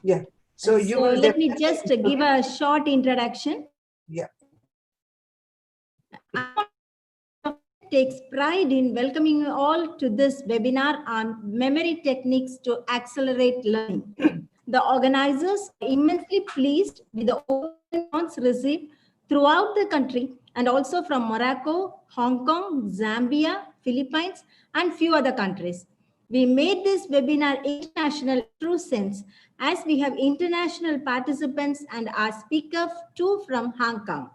Yeah. So you will let me just give a short introduction. Yeah. Takes pride in welcoming you all to this webinar on memory techniques to accelerate learning. The organizers are immensely pleased with the open response received throughout the country and also from Morocco, Hong Kong, Zambia, Philippines, and few other countries. We made this webinar international in true sense as we have international participants and our speaker too from Hong Kong.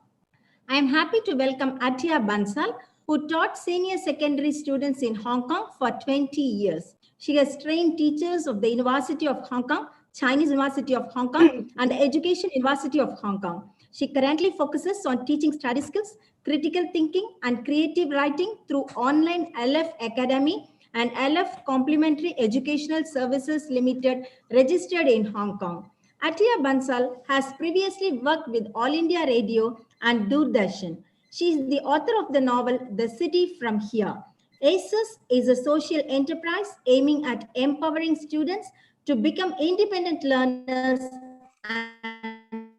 I am happy to welcome Atia Bansal, who taught senior secondary students in Hong Kong for 20 years. She has trained teachers of the University of Hong Kong, Chinese University of Hong Kong, and the Education University of Hong Kong. She currently focuses on teaching study skills, critical thinking, and creative writing through online LF Academy and LF Complementary Educational Services Limited, registered in Hong Kong. Atia Bansal has previously worked with All India Radio and Doordarshan. She is the author of the novel The City from Here. ACES is a social enterprise aiming at empowering students to become independent learners and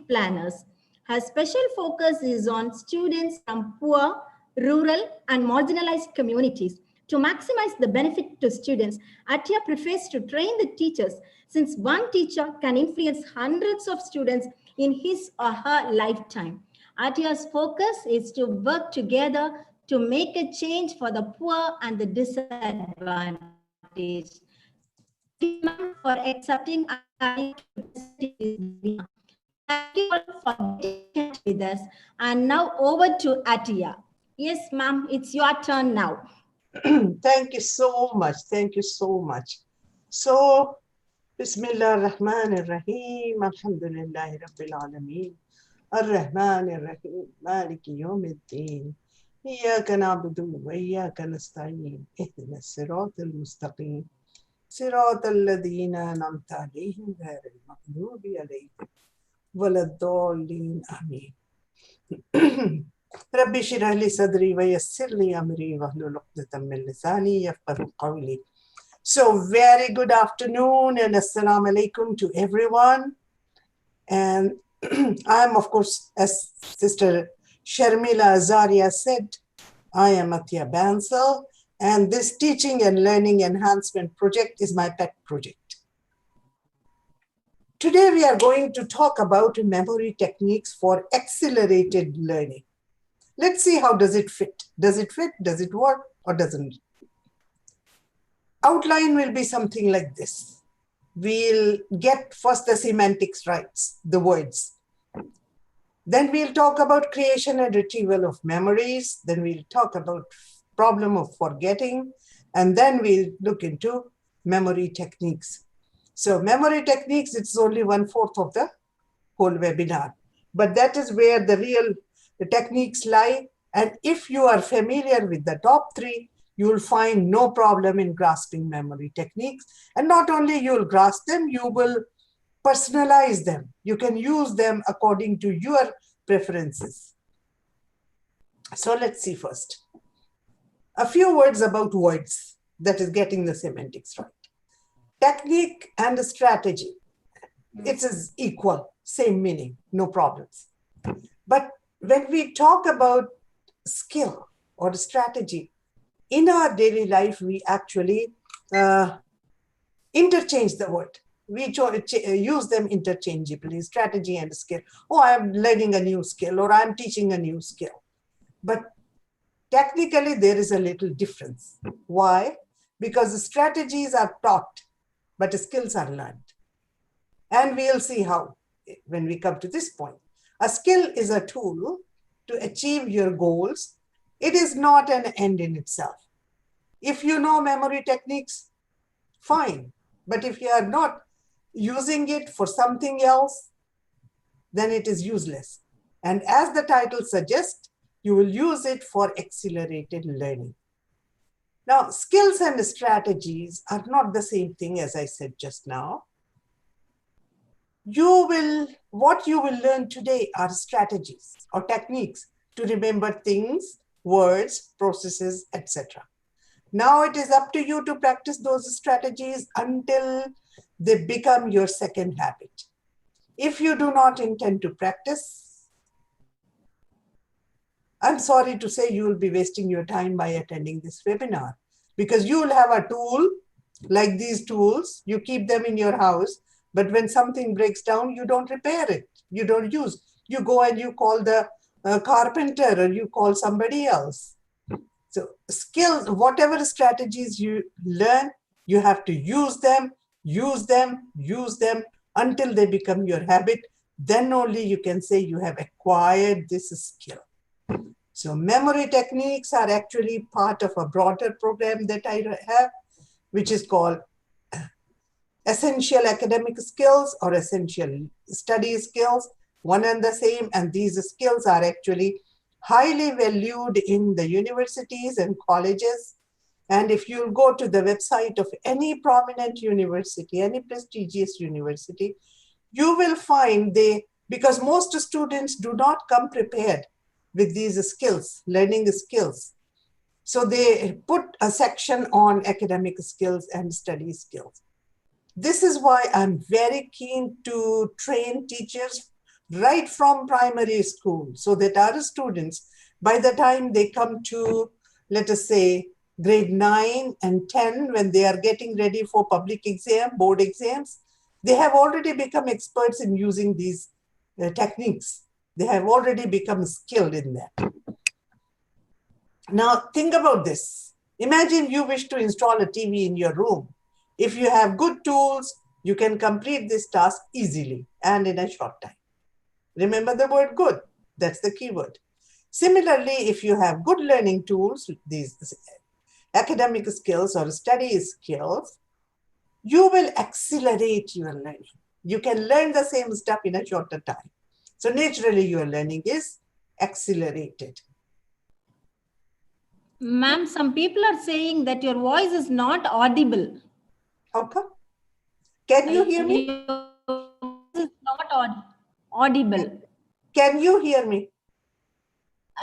planners. Her special focus is on students from poor, rural, and marginalized communities. To maximize the benefit to students, Atia prefers to train the teachers, since one teacher can influence hundreds of students in his or her lifetime. Atia's focus is to work together to make a change for the poor and the disadvantaged. Thank you, ma'am, for accepting our invite to participate in this webinar. Thank you all for getting with us. And now over to Atia. Yes, ma'am, it's your turn now. Thank you so much. Thank you so much. So, Bismillah ar-Rahman ar-Rahim. Alhamdulillahi Rabbil Alameen. Ar-Rahman ar-Rahim. Maliki Yawmiddin. إياك نعبد وإياك نستعين اهدنا الصراط المستقيم صراط الذين أنعمت عليهم غير المغضوب عليهم ولا الضالين آمين. ربي اشرح لي صدري ويسر لي أمري واحلل عقدة من لساني يفقهوا قولي. So very good afternoon and assalamu alaikum to everyone. And I'm, of course, as Sister Sharmila Azaria said, I am Atia Bansal, and this teaching and learning enhancement project is my pet project. Today we are going to talk about memory techniques for accelerated learning. Let's see how does it fit. Does it fit? Does it work? Or doesn't it? Outline will be something like this. We'll get first the semantics rights, the words. Then we'll talk about creation and retrieval of memories. Then we'll talk about problem of forgetting. And then we'll look into memory techniques. So memory techniques, it's only 1/4 of the whole webinar. But that is where the real techniques lie. And if you are familiar with the top 3, you will find no problem in grasping memory techniques. And not only you'll grasp them, you will personalize them. You can use them according to your preferences. So let's see first. A few words about words, that is getting the semantics right. Technique and strategy. It is equal, same meaning, no problems. But when we talk about skill or strategy, in our daily life, we actually interchange the word. We use them interchangeably, strategy and skill. Oh, I'm learning a new skill, or I'm teaching a new skill. But technically, there is a little difference. Why? Because the strategies are taught, but the skills are learned. And we'll see how when we come to this point. A skill is a tool to achieve your goals. It is not an end in itself. If you know memory techniques, fine. But if you are not using it for something else, then it is useless. And as the title suggests, you will use it for accelerated learning. Now, skills and strategies are not the same thing, as I said just now. What you will learn today are strategies or techniques to remember things, words, processes, etc. Now it is up to you to practice those strategies until they become your second habit. If you do not intend to practice, I'm sorry to say you will be wasting your time by attending this webinar, because you will have a tool like these tools, you keep them in your house, but when something breaks down, you don't repair it, you don't use. You go and you call the carpenter, or you call somebody else. So skills, whatever strategies you learn, you have to use them, use them, use them until they become your habit. Then only you can say you have acquired this skill. So memory techniques are actually part of a broader program that I have, which is called essential academic skills or essential study skills, one and the same. And these skills are actually highly valued in the universities and colleges. And if you go to the website of any prominent university, any prestigious university, you will find because most students do not come prepared with these skills, learning skills. So they put a section on academic skills and study skills. This is why I'm very keen to train teachers right from primary school, so that our students, by the time they come to, let us say, grade 9 and 10, when they are getting ready for public exam, board exams, they have already become experts in using these techniques. They have already become skilled in that. Now, think about this. Imagine you wish to install a TV in your room. If you have good tools, you can complete this task easily and in a short time. Remember the word good. That's the key word. Similarly, if you have good learning tools, these academic skills or study skills, you will accelerate your learning. You can learn the same stuff in a shorter time. So naturally, your learning is accelerated. Ma'am, some people are saying that your voice is not audible. How come? Can you hear me? Your voice is not audible. Can you hear me?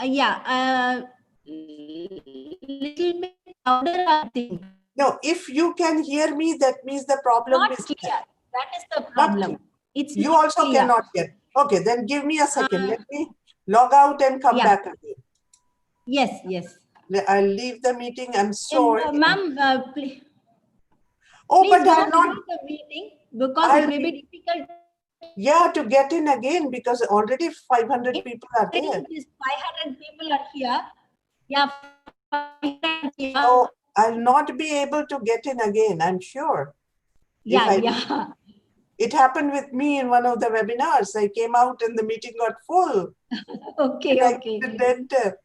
Yeah, little bit louder, I think. No, if you can hear me, that means the problem Not is clear. That is the not clear. problem. It's You not also clear. cannot hear. Okay, then give me a second. Let me log out and come back again. Yes, yes. I'll leave the meeting. I'm sorry. Ma'am, please, Oh, please but I'll don't not. leave the meeting because it I'll may be, be difficult. yeah, to get in again because already 500 people are there. These 500 people are here. Yeah, 500 here. So I'll not be able to get in again, I'm sure. Yeah. It happened with me in one of the webinars. I came out and the meeting got full. Okay. I couldn't enter.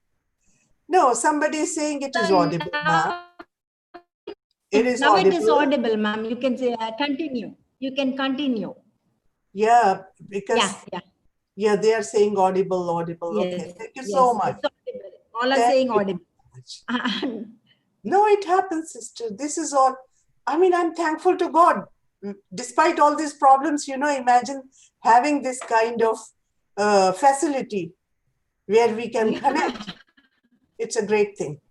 No, somebody is saying it is audible, ma'am. It is Now audible. it is audible, ma'am. You can say continue. You can continue. Yeah, because Yeah. they are saying audible. Yes, Okay, thank you yes. so much. It's audible. All are Thank saying you audible. so much. No, it happens, sister. This is all. I mean, I'm thankful to God. Despite all these problems, imagine having this kind of facility where we can connect. It's a great thing.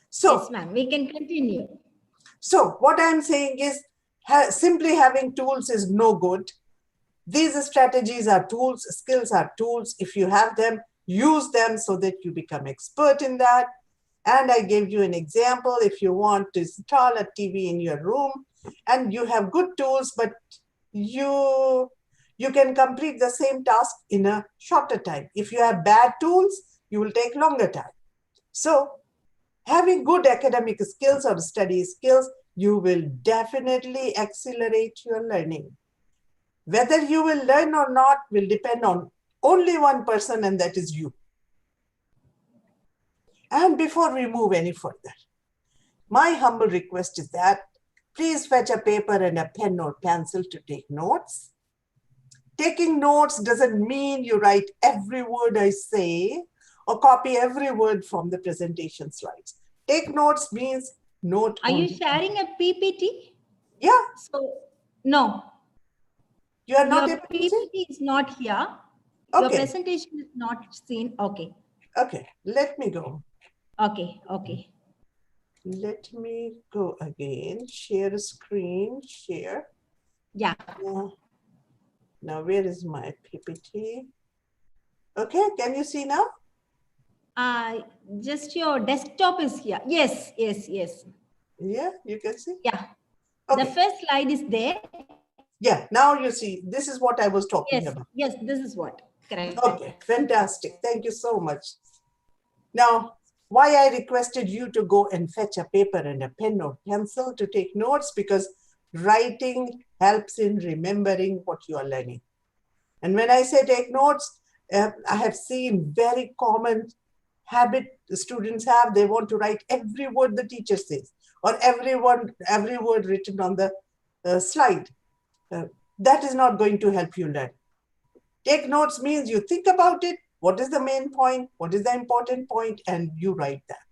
So, yes, ma'am. We can continue. So what I'm saying is simply having tools is no good. These strategies are tools, skills are tools. If you have them, use them so that you become expert in that. And I gave you an example. If you want to install a TV in your room and you have good tools, but you can complete the same task in a shorter time. If you have bad tools, you will take longer time. So having good academic skills or study skills, you will definitely accelerate your learning. Whether you will learn or not will depend on only one person, and that is you. And before we move any further, my humble request is that please fetch a paper and a pen or pencil to take notes. Taking notes doesn't mean you write every word I say or copy every word from the presentation slides. Take notes means note. Are you sharing a PPT? Yeah. So, no. You are not Your able to see? PPT is not here. Okay. Your presentation is not seen. Okay. Okay. Let me go. Okay. Let me go again. Share screen. Share. Yeah. Now, where is my PPT? Okay, can you see now? Just your desktop is here. Yes, yes, yes. Yeah, you can see? Yeah. Okay. The first slide is there. Yeah, now you see, this is what I was talking Yes, about. yes, this is what. Correct. Okay, fantastic. Thank you so much. Now, why I requested you to go and fetch a paper and a pen or pencil to take notes, because writing helps in remembering what you are learning. And when I say take notes, I have seen very common habit the students have. They want to write every word the teacher says, or every word written on the slide. That is not going to help you learn. Take notes means you think about it. What is the main point? What is the important point? And you write that.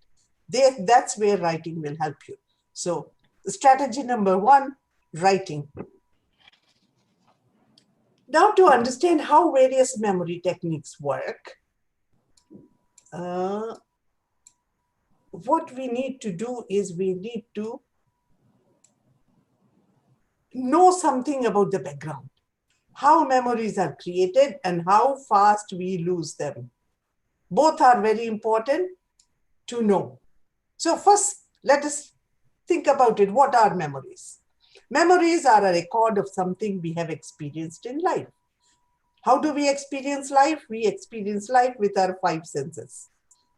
That's where writing will help you. So strategy number 1, writing. Now, to understand how various memory techniques work, what we need to do is we need to know something about the background, how memories are created and how fast we lose them. Both are very important to know. So first, let us think about it. What are memories? Memories are a record of something we have experienced in life. How do we experience life? We experience life with our 5 senses.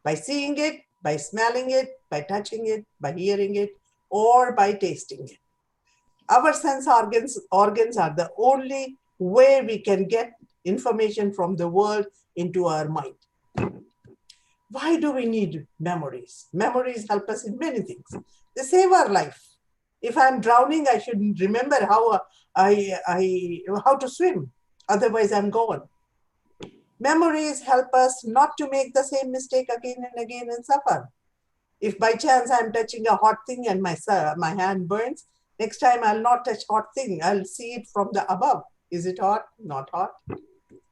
By seeing it, by smelling it, by touching it, by hearing it, or by tasting it. Our sense organs are the only way we can get information from the world into our mind. Why do we need memories? Memories help us in many things. They save our life. If I'm drowning, I should remember how to swim. Otherwise, I'm gone. Memories help us not to make the same mistake again and again and suffer. If by chance I'm touching a hot thing and my hand burns, next time I'll not touch hot thing. I'll see it from the above. Is it hot? Not hot.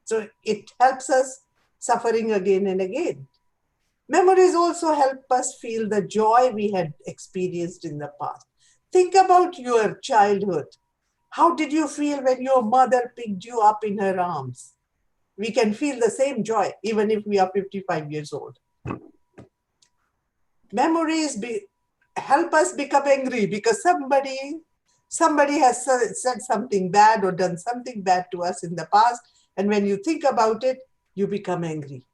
So it helps us suffering again and again. Memories also help us feel the joy we had experienced in the past. Think about your childhood. How did you feel when your mother picked you up in her arms? We can feel the same joy even if we are 55 years old. Memories help us become angry because somebody has said something bad or done something bad to us in the past, and when you think about it, you become angry.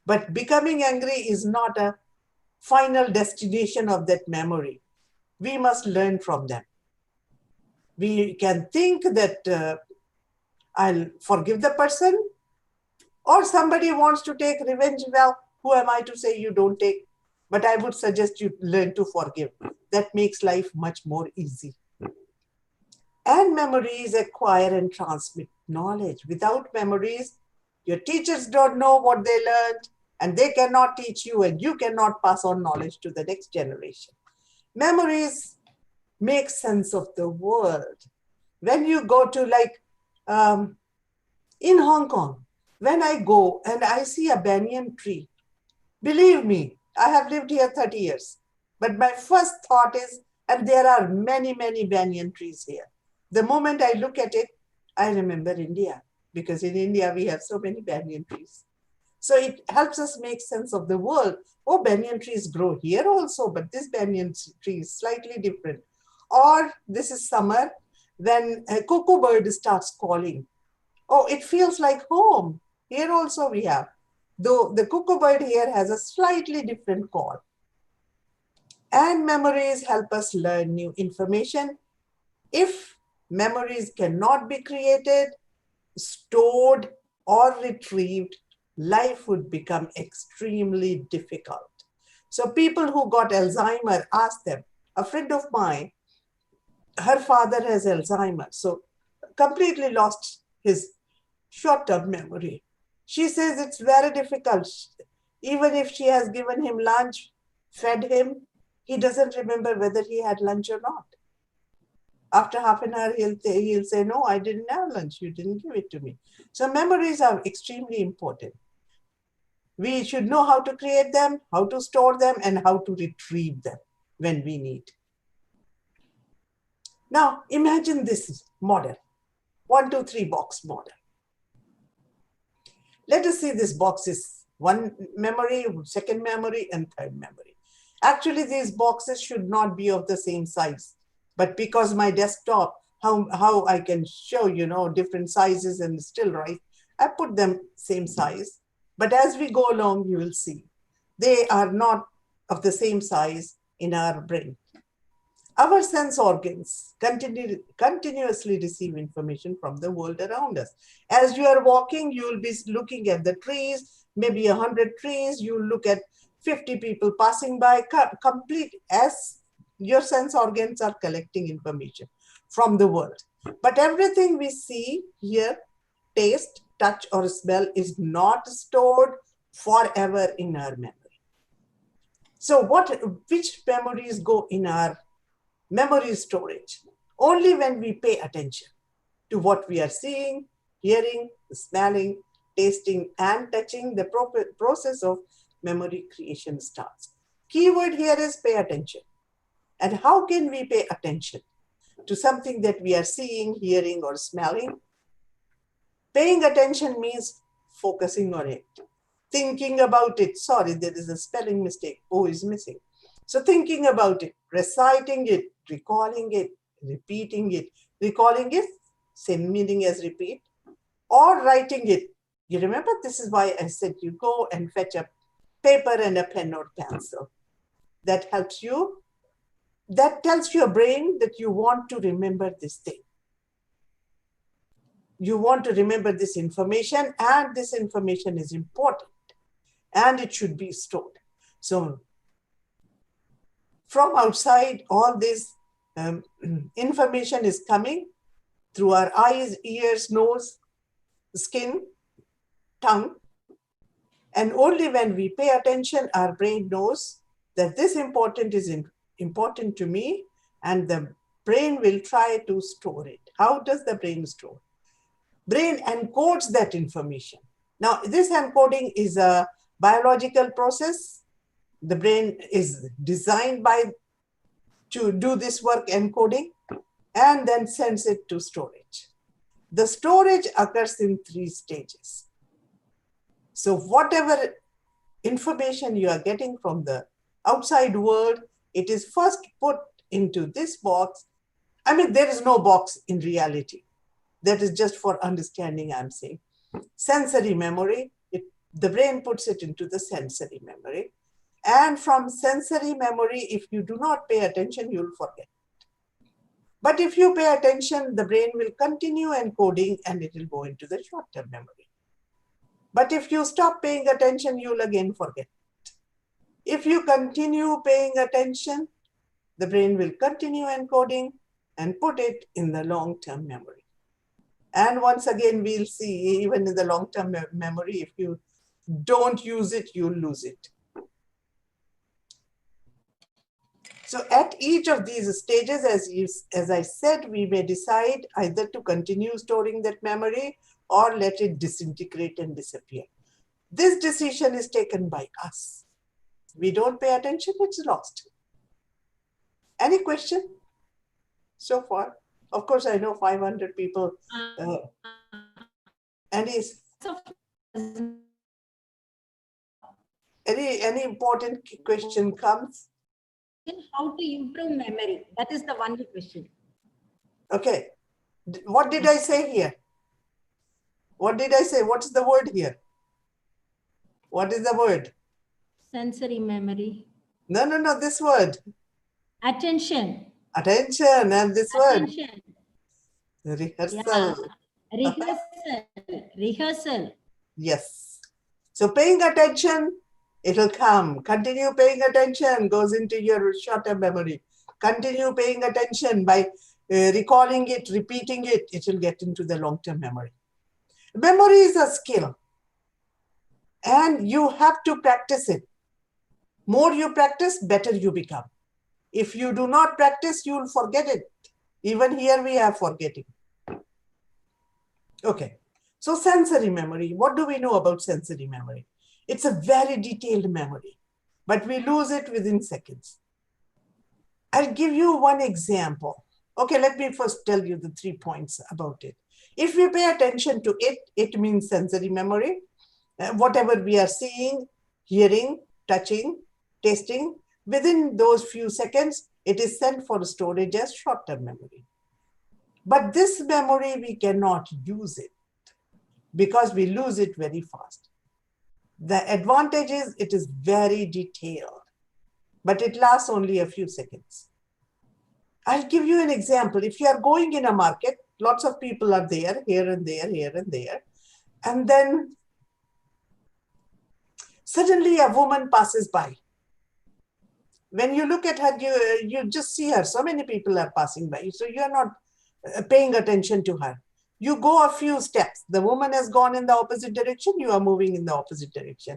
But becoming angry is not a final destination of that memory. We must learn from them. We can think that I'll forgive the person, or somebody wants to take revenge. Well, who am I to say you don't take? But I would suggest you learn to forgive. That makes life much more easy. And memories acquire and transmit knowledge. Without memories, your teachers don't know what they learned, and they cannot teach you, and you cannot pass on knowledge to the next generation. Memories make sense of the world. When you go to in Hong Kong, when I go and I see a banyan tree, believe me, I have lived here 30 years. But my first thought is, and there are many, many banyan trees here. The moment I look at it, I remember India, because in India we have so many banyan trees. So it helps us make sense of the world. Oh, banyan trees grow here also, but this banyan tree is slightly different. Or this is summer, when a cuckoo bird starts calling. Oh, it feels like home. Here also we have. Though the cuckoo bird here has a slightly different call. And memories help us learn new information. If memories cannot be created, stored, or retrieved, life would become extremely difficult. So people who got Alzheimer, ask them. A friend of mine, her father has Alzheimer, so completely lost his short-term memory. She says it's very difficult. Even if she has given him lunch, fed him, he doesn't remember whether he had lunch or not. After half an hour, he'll say, no, I didn't have lunch. You didn't give it to me. So memories are extremely important. We should know how to create them, how to store them, and how to retrieve them when we need. Now, imagine this model. 1, 2, 3 box model. Let us see this box is one memory, second memory, and third memory. Actually, these boxes should not be of the same size. But because my desktop, how I can show, different sizes and still write, I put them same size. But as we go along, you will see they are not of the same size in our brain. Our sense organs continuously receive information from the world around us. As you are walking, you will be looking at the trees, maybe 100 trees. You look at 50 people passing by, complete as your sense organs are collecting information from the world. But everything we see, hear, taste, touch, or smell is not stored forever in our memory. So which memories go in our memory storage? Only when we pay attention to what we are seeing, hearing, smelling, tasting, and touching, the process of memory creation starts. Keyword here is pay attention. And how can we pay attention to something that we are seeing, hearing, or smelling? Paying attention means focusing on it, thinking about it. Sorry, there is a spelling mistake. O is missing. So thinking about it, reciting it, recalling it, repeating it. Recalling it, same meaning as repeat, or writing it. You remember, this is why I said you go and fetch a paper and a pen or pencil. That helps you. That tells your brain that you want to remember this thing. You want to remember this information, and this information is important and it should be stored. So from outside, all this information is coming through our eyes, ears, nose, skin, tongue. And only when we pay attention, our brain knows that this is important to me, and the brain will try to store it. How does the brain store? Brain encodes that information. Now, this encoding is a biological process. The brain is designed to do this work, encoding, and then sends it to storage. The storage occurs in 3 stages. So whatever information you are getting from the outside world, it is first put into this box. I mean, there is no box in reality. That is just for understanding, I'm saying. Sensory memory, the brain puts it into the sensory memory. And from sensory memory, if you do not pay attention, you'll forget. But if you pay attention, the brain will continue encoding and it will go into the short-term memory. But if you stop paying attention, you'll again forget. If you continue paying attention, the brain will continue encoding and put it in the long-term memory. And once again, we'll see, even in the long-term memory, if you don't use it, you'll lose it. So at each of these stages, as I said, we may decide either to continue storing that memory or let it disintegrate and disappear. This decision is taken by us. We don't pay attention, it's lost. Any question so far? Of course, I know 500 people. Any important question comes? How to improve memory? That is the only question. Okay. What did I say here? What did I say? What's the word here? What is the word? Sensory memory. No, this word. Attention. Attention, and this Attention. word. Rehearsal. Yeah. Rehearsal. Yes. So paying attention, it'll come. Continue paying attention, goes into your short-term memory. Continue paying attention by recalling it, repeating it, it will get into the long-term memory. Memory is a skill, and you have to practice it. More you practice, better you become. If you do not practice, you'll forget it. Even here we have forgetting. Okay, so sensory memory. What do we know about sensory memory? It's a very detailed memory, but we lose it within seconds. I'll give you one example. Okay, let me first tell you the 3 points about it. If we pay attention to it, it means sensory memory. Whatever we are seeing, hearing, touching, tasting, within those few seconds, it is sent for storage as short-term memory. But this memory, we cannot use it because we lose it very fast. The advantage is it is very detailed, but it lasts only a few seconds. I'll give you an example. If you are going in a market, lots of people are there, here and there, here and there. And then suddenly a woman passes by. When you look at her, you just see her. So many people are passing by. So you're not paying attention to her. You go a few steps. The woman has gone in the opposite direction. You are moving in the opposite direction.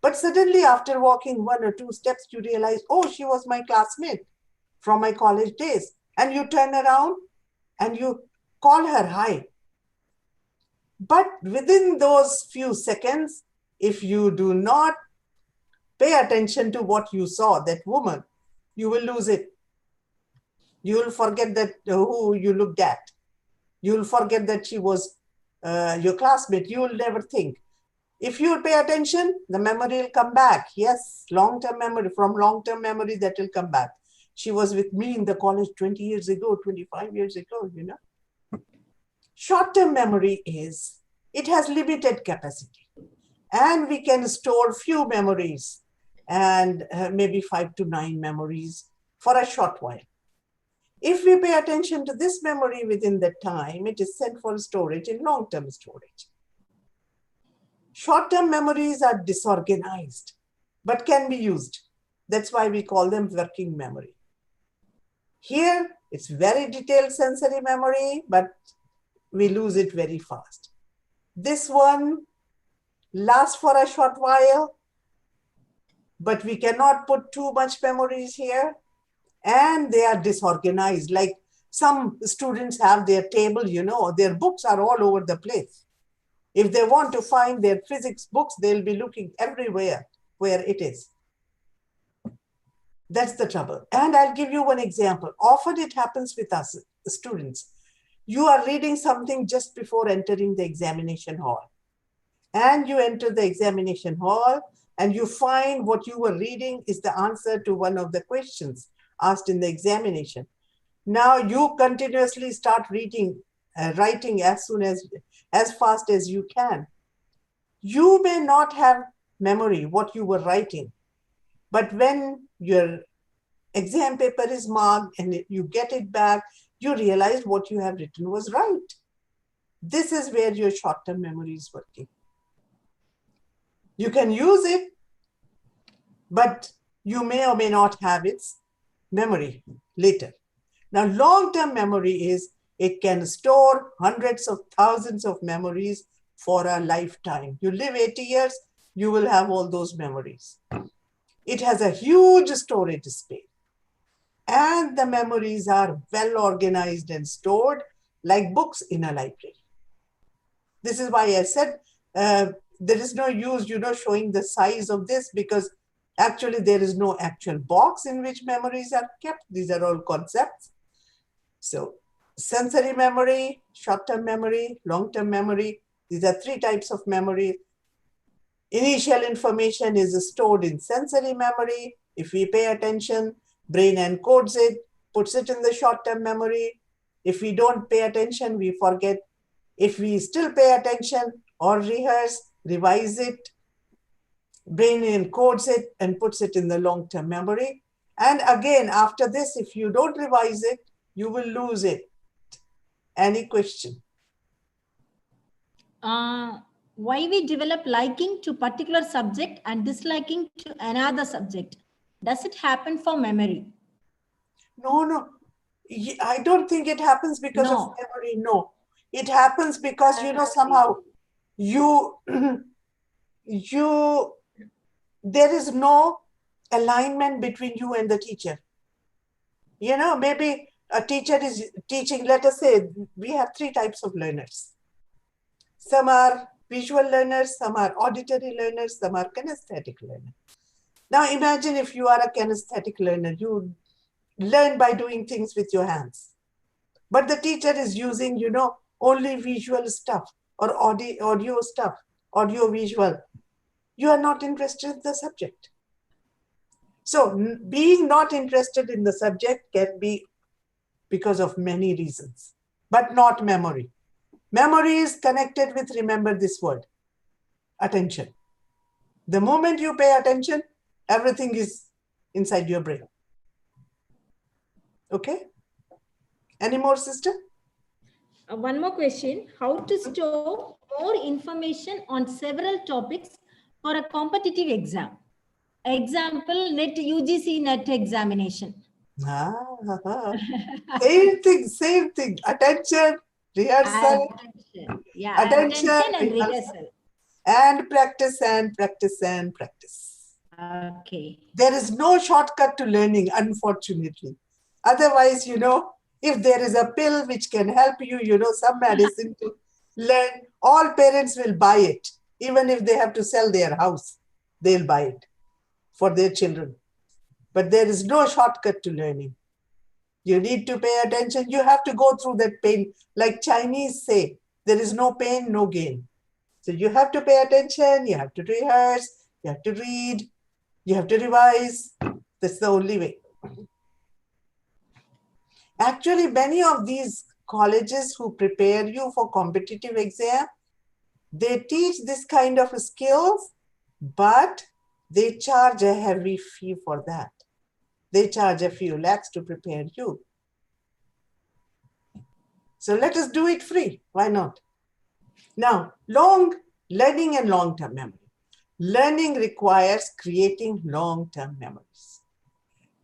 But suddenly after walking 1 or 2 steps, you realize, oh, she was my classmate from my college days. And you turn around and you call her hi. But within those few seconds, if you do not pay attention to what you saw, that woman, you will lose it. You will forget that who you looked at. You will forget that she was your classmate. You will never think. If you pay attention, the memory will come back. Yes, long-term memory, from long-term memory that will come back. She was with me in the college 20 years ago, 25 years ago, you know. Short-term memory is, it has limited capacity. And we can store few memories and maybe 5 to 9 memories for a short while. If we pay attention to this memory within that time, it is sent for storage in long-term storage. Short-term memories are disorganized, but can be used. That's why we call them working memory. Here, it's very detailed sensory memory, but we lose it very fast. This one lasts for a short while, but we cannot put too much memories here. And they are disorganized. Like some students have their table, you know, their books are all over the place. If they want to find their physics books, they'll be looking everywhere where it is. That's the trouble. And I'll give you one example. Often it happens with us, students. You are reading something just before entering the examination hall. And you enter the examination hall and you find what you were reading is the answer to one of the questions asked in the examination. Now you continuously start reading, writing as fast as you can. You may not have memory what you were writing, but when your exam paper is marked and you get it back, you realize what you have written was right. This is where your short-term memory is working. You can use it, but you may or may not have its memory later. Now, long-term memory is, it can store hundreds of thousands of memories for a lifetime. You live 80 years, you will have all those memories. It has a huge storage space. And the memories are well organized and stored like books in a library. This is why I said there is no use, you know, showing the size of this, because actually there is no actual box in which memories are kept. These are all concepts. So sensory memory, short-term memory, long-term memory, these are 3 types of memory. Initial information is stored in sensory memory. If we pay attention, brain encodes it, puts it in the short-term memory. If we don't pay attention, we forget. If we still pay attention or rehearse, revise it, brain encodes it and puts it in the long-term memory. And again, after this, if you don't revise it, you will lose it. Any question? Why we develop liking to particular subject and disliking to another subject? Does it happen for memory? No. I don't think it happens because of memory. No, it happens because, you know, somehow you, there is no alignment between you and the teacher. You know, maybe a teacher is teaching, let us say, we have 3 types of learners. Some are visual learners, some are auditory learners, some are kinesthetic learners. Now imagine if you are a kinesthetic learner, you learn by doing things with your hands. But the teacher is using, you know, only visual stuff or audio stuff, audio visual, you are not interested in the subject. So being not interested in the subject can be because of many reasons, but not memory. Memory is connected with, remember this word, attention. The moment you pay attention, everything is inside your brain. Okay? Any more, sister? One more question. How to store more information on several topics for a competitive exam? Example, UGC NET examination. Same thing. Attention, rehearsal, Attention. Yeah, attention, attention and rehearsal, rehearsal. and practice and practice and practice. Okay. There is no shortcut to learning, unfortunately. Otherwise, if there is a pill which can help you, some medicine to learn, all parents will buy it. Even if they have to sell their house, they'll buy it for their children. But there is no shortcut to learning. You need to pay attention. You have to go through that pain. Like Chinese say, there is no pain, no gain. So you have to pay attention. You have to rehearse. You have to read. You have to revise. That's the only way. Actually, many of these colleges who prepare you for competitive exam, they teach this kind of skills, but they charge a heavy fee for that. They charge a few lakhs to prepare you. So let us do it free. Why not? Now, learning and long-term memory. Learning requires creating long-term memories.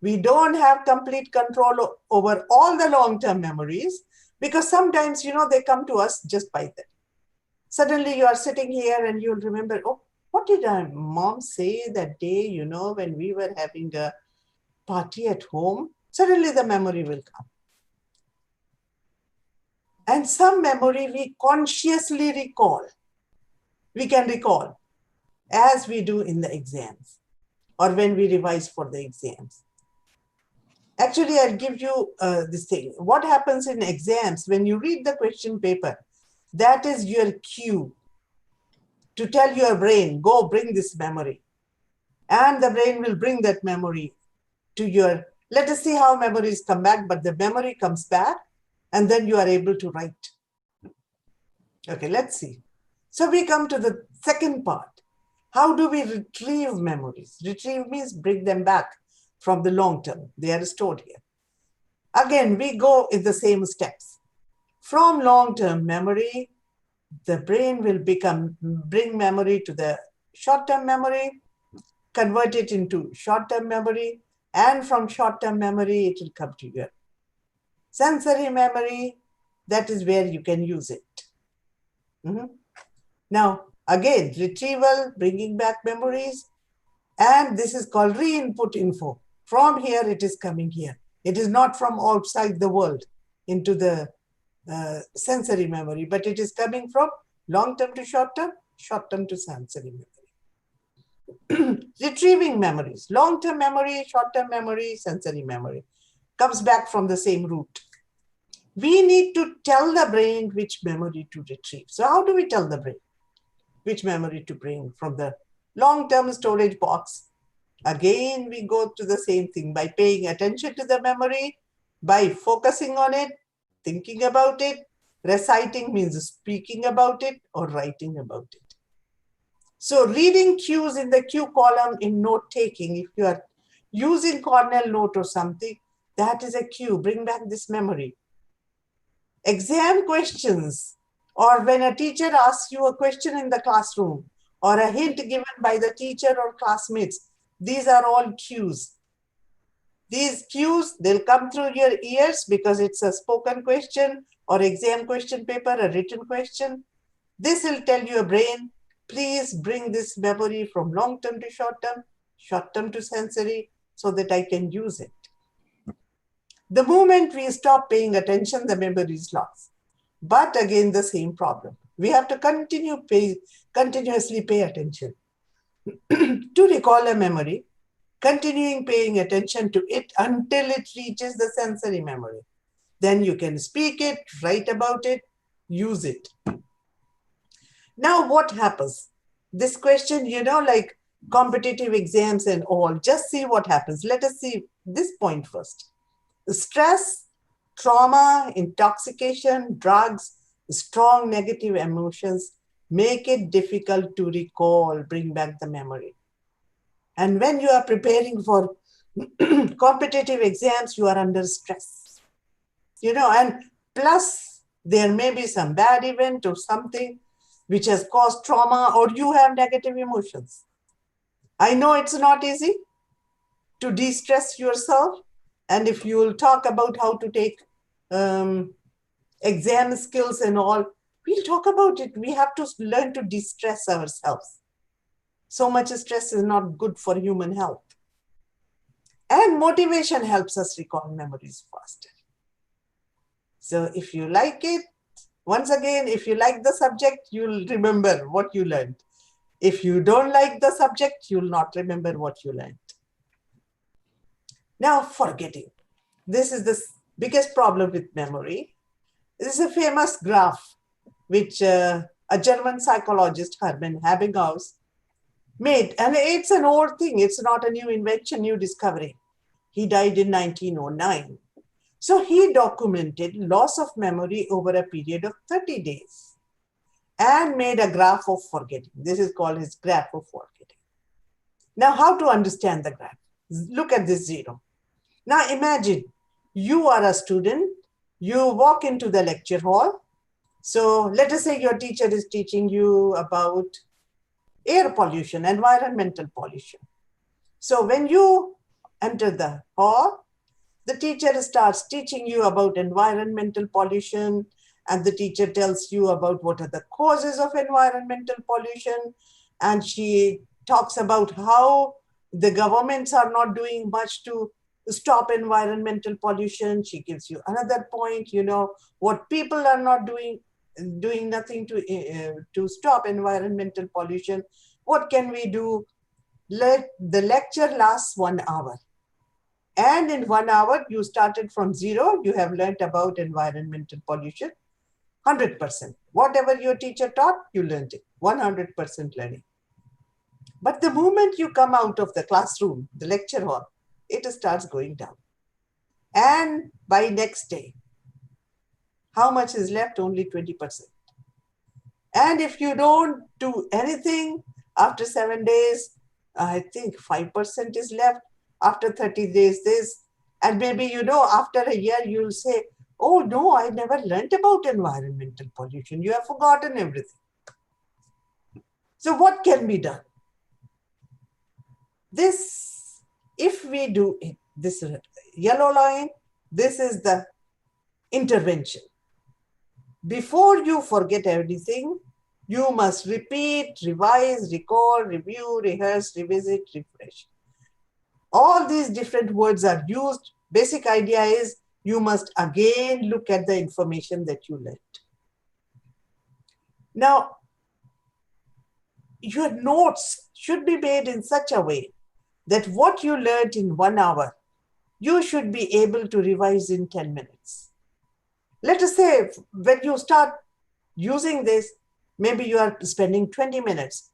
We don't have complete control over all the long-term memories because sometimes, they come to us just by that. Suddenly you are sitting here and you'll remember, oh, what did our mom say that day, when we were having a party at home? Suddenly the memory will come. And some memory we consciously recall. We can recall as we do in the exams or when we revise for the exams. Actually, I'll give you this thing. What happens in exams when you read the question paper? That is your cue to tell your brain, go bring this memory. And the brain will bring that memory to your, let us see how memories come back, but the memory comes back and then you are able to write. Okay, let's see. So we come to the second part. How do we retrieve memories? Retrieve means bring them back from the long term. They are stored here. Again, we go in the same steps. From long-term memory, the brain will bring memory to the short-term memory, convert it into short-term memory, and from short-term memory, it will come to your sensory memory. That is where you can use it. Now, again, retrieval, bringing back memories, and this is called re-input info. From here, it is coming here. It is not from outside the world into the sensory memory, but it is coming from long-term to short-term to sensory memory. Retrieving memories, long-term memory, short-term memory, sensory memory, comes back from the same root. We need to tell the brain which memory to retrieve. So how do we tell the brain which memory to bring from the long-term storage box? Again, we go to the same thing by paying attention to the memory, by focusing on it, thinking about it. Reciting means speaking about it or writing about it. So reading cues in the cue column in note-taking, if you are using Cornell note or something, that is a cue. Bring back this memory. Exam questions, or when a teacher asks you a question in the classroom, or a hint given by the teacher or classmates, these are all cues. These cues, they'll come through your ears because it's a spoken question or exam question paper, a written question. This will tell your brain, please bring this memory from long-term to short-term to sensory, so that I can use it. The moment we stop paying attention, the memory is lost. But again, the same problem. We have to continuously pay attention. To recall a memory, continuing paying attention to it until it reaches the sensory memory. Then you can speak it, write about it. use it. Now, what happens? This question, like competitive exams and all, just see what happens. Let us see this point first. Stress, trauma, intoxication, drugs, strong negative emotions make it difficult to recall, bring back the memory. And when you are preparing for competitive exams, you are under stress. And plus there may be some bad event or something which has caused trauma, or you have negative emotions. I know it's not easy to de-stress yourself. And if you will talk about how to take exam skills and all, we'll talk about it. We have to learn to de-stress ourselves. So much stress is not good for human health. And motivation helps us recall memories faster. So if you like it, once again, if you like the subject, you'll remember what you learned. If you don't like the subject, you'll not remember what you learned. Now, forgetting. This is the biggest problem with memory. This is a famous graph which a German psychologist, Hermann Ebbinghaus, made. And it's an old thing. It's not a new invention, new discovery. He died in 1909. So he documented loss of memory over a period of 30 days and made a graph of forgetting. This is called his graph of forgetting. Now, how to understand the graph? Look at this zero. Now imagine you are a student, you walk into the lecture hall. So let us say your teacher is teaching you about air pollution, environmental pollution. So when you enter the hall, the teacher starts teaching you about environmental pollution, and the teacher tells you about what are the causes of environmental pollution. And she talks about how the governments are not doing much to stop environmental pollution. She gives you another point, what people are not doing nothing to stop environmental pollution. What can we do? Let the lecture lasts 1 hour. And in 1 hour, you started from zero. You have learned about environmental pollution, 100%. Whatever your teacher taught, you learned it, 100% learning. But the moment you come out of the classroom, the lecture hall, it starts going down. And by next day, how much is left? Only 20%. And if you don't do anything, after 7 days, I think 5% is left. After 30 days, this. And maybe, after a year, you'll say, oh, no, I never learned about environmental pollution. You have forgotten everything. So what can be done? This, if we do it, this yellow line, this is the intervention. Before you forget everything, you must repeat, revise, recall, review, rehearse, revisit, refresh. All these different words are used. Basic idea is you must again look at the information that you learned. Now, your notes should be made in such a way that what you learned in 1 hour, you should be able to revise in 10 minutes. Let us say when you start using this, maybe you are spending 20 minutes.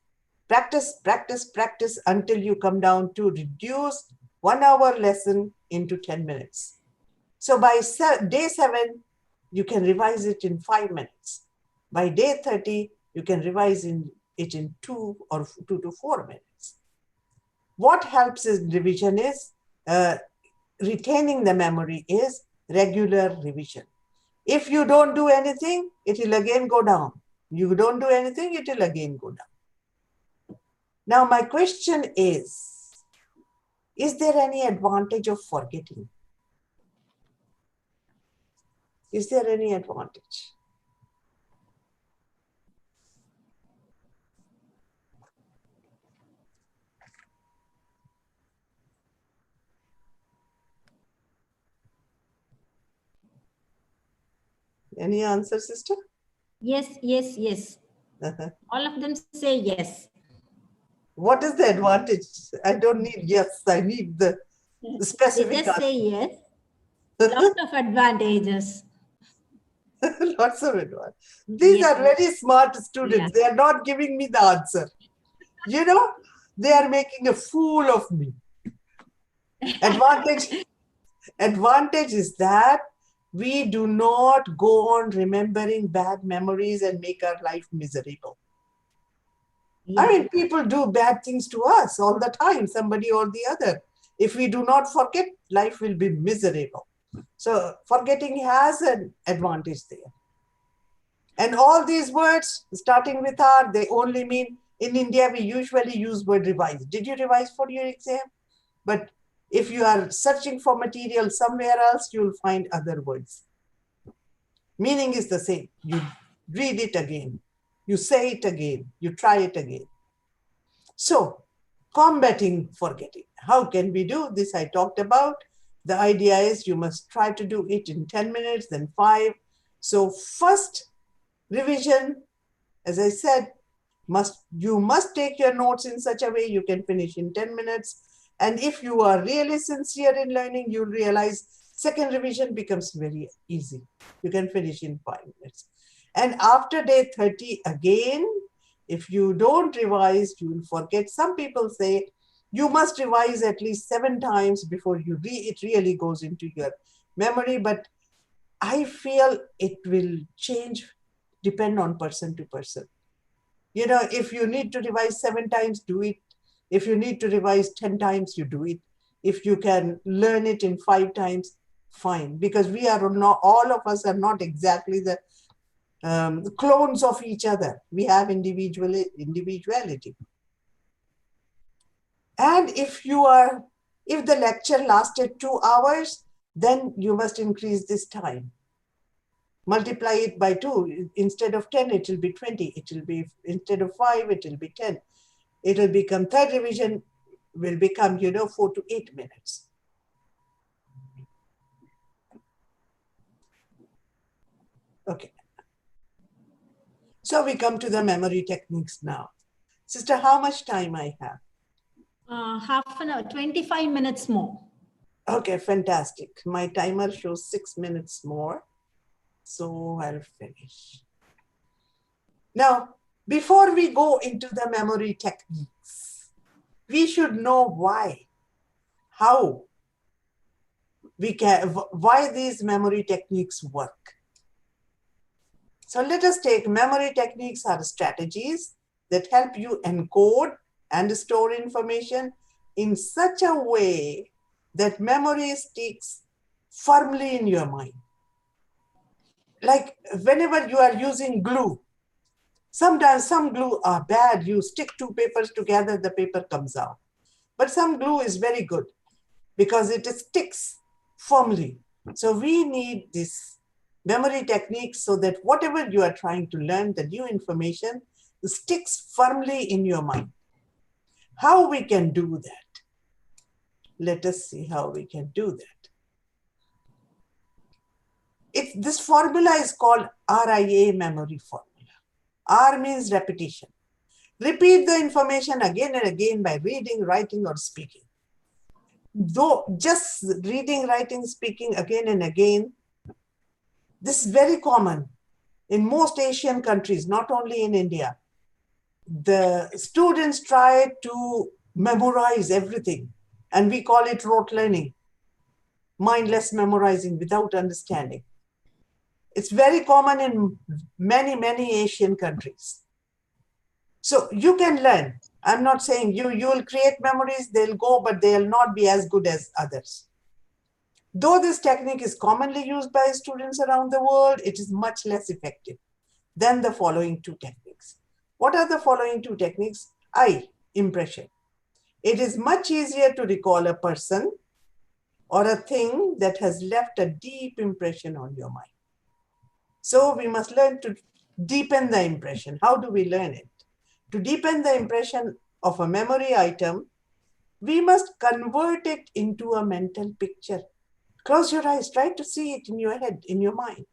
Practice, practice, practice until you come down to reduce 1 hour lesson into 10 minutes. So by day 7, you can revise it in 5 minutes. By day 30, you can revise it in 2 to 4 minutes. What helps in revision is, retaining the memory is regular revision. If you don't do anything, it will again go down. You don't do anything, it will again go down. Now, my question is there any advantage of forgetting? Is there any advantage? Any answer, sister? Yes, yes, yes. All of them say yes. What is the advantage? I don't need yes, I need the specific They just answer. say yes. Lot of advantages. Lots of advantage. These Yes. are very smart Yeah. students. They are not giving me the answer. You know, they are making a fool of me. Advantage is that we do not go on remembering bad memories and make our life miserable. I Yeah. mean, people do bad things to us all the time, somebody or the other. If we do not forget, life will be miserable. So forgetting has an advantage there. And all these words, starting with R, they only mean, in India, we usually use word revise. Did you revise for your exam? But if you are searching for material somewhere else, you'll find other words. Meaning is the same. You read it again. You say it again. You try it again. So, combating forgetting. How can we do this? I talked about. The idea is you must try to do it in 10 minutes, then 5. So, first revision, as I said, you must take your notes in such a way you can finish in 10 minutes. And if you are really sincere in learning, you'll realize second revision becomes very easy. You can finish in 5 minutes. And after day 30, again, if you don't revise, you will forget. Some people say you must revise at least 7 times before it really goes into your memory. But I feel it will change, depend on person to person. You know, if you need to revise 7 times, do it. If you need to revise 10 times, you do it. If you can learn it in 5 times, fine. Because we are not, all of us are not exactly the clones of each other. We have individuality. And if the lecture lasted 2 hours, then you must increase this time. Multiply it by 2. Instead of 10, it will be 20. It will be, instead of 5, it will be 10. It will become, third revision will become, 4 to 8 minutes. Okay. So we come to the memory techniques now. Sister, how much time I have? Half an hour, 25 minutes more. Okay, fantastic. My timer shows 6 minutes more. So I'll finish. Now, before we go into the memory techniques, we should know how why these memory techniques work. So let us take memory techniques are strategies that help you encode and store information in such a way that memory sticks firmly in your mind. Like whenever you are using glue, sometimes some glue are bad. You stick 2 papers together, the paper comes out. But some glue is very good because it sticks firmly. So we need this memory techniques so that whatever you are trying to learn, the new information sticks firmly in your mind. How we can do that? Let us see how we can do that. This formula is called RIA memory formula. R means repetition. Repeat the information again and again by reading, writing, or speaking. Though just reading, writing, speaking again and again, this is very common in most Asian countries, not only in India. The students try to memorize everything, and we call it rote learning, mindless memorizing without understanding. It's very common in many, many Asian countries. So you can learn. I'm not saying you will create memories, they'll go, but they'll not be as good as others. Though this technique is commonly used by students around the world, it is much less effective than the following 2 techniques. What are the following 2 techniques? I, impression. It is much easier to recall a person or a thing that has left a deep impression on your mind. So we must learn to deepen the impression. How do we learn it? To deepen the impression of a memory item, we must convert it into a mental picture. Close your eyes, try to see it in your head, in your mind.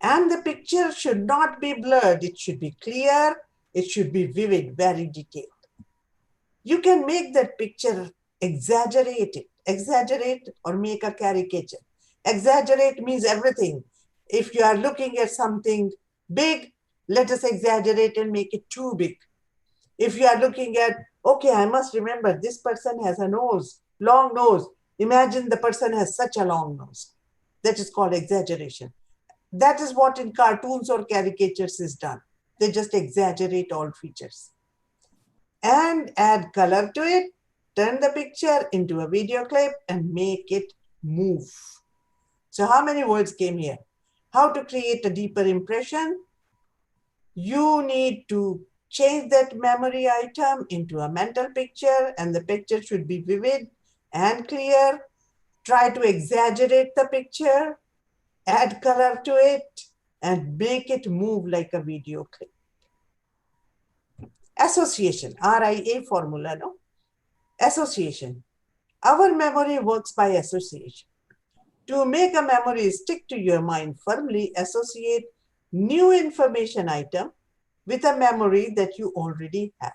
And the picture should not be blurred. It should be clear. It should be vivid, very detailed. You can make that picture exaggerate or make a caricature. Exaggerate means everything. If you are looking at something big, let us exaggerate and make it too big. If you are looking at, okay, I must remember this person has a nose, long nose. Imagine the person has such a long nose. That is called exaggeration. That is what in cartoons or caricatures is done. They just exaggerate all features. And add color to it, turn the picture into a video clip and make it move. So how many words came here? How to create a deeper impression? You need to change that memory item into a mental picture, and the picture should be vivid and clear. Try to exaggerate the picture, add color to it, and make it move like a video clip. Association, RIA formula, no? Association. Our memory works by association. To make a memory stick to your mind firmly, associate new information item with a memory that you already have.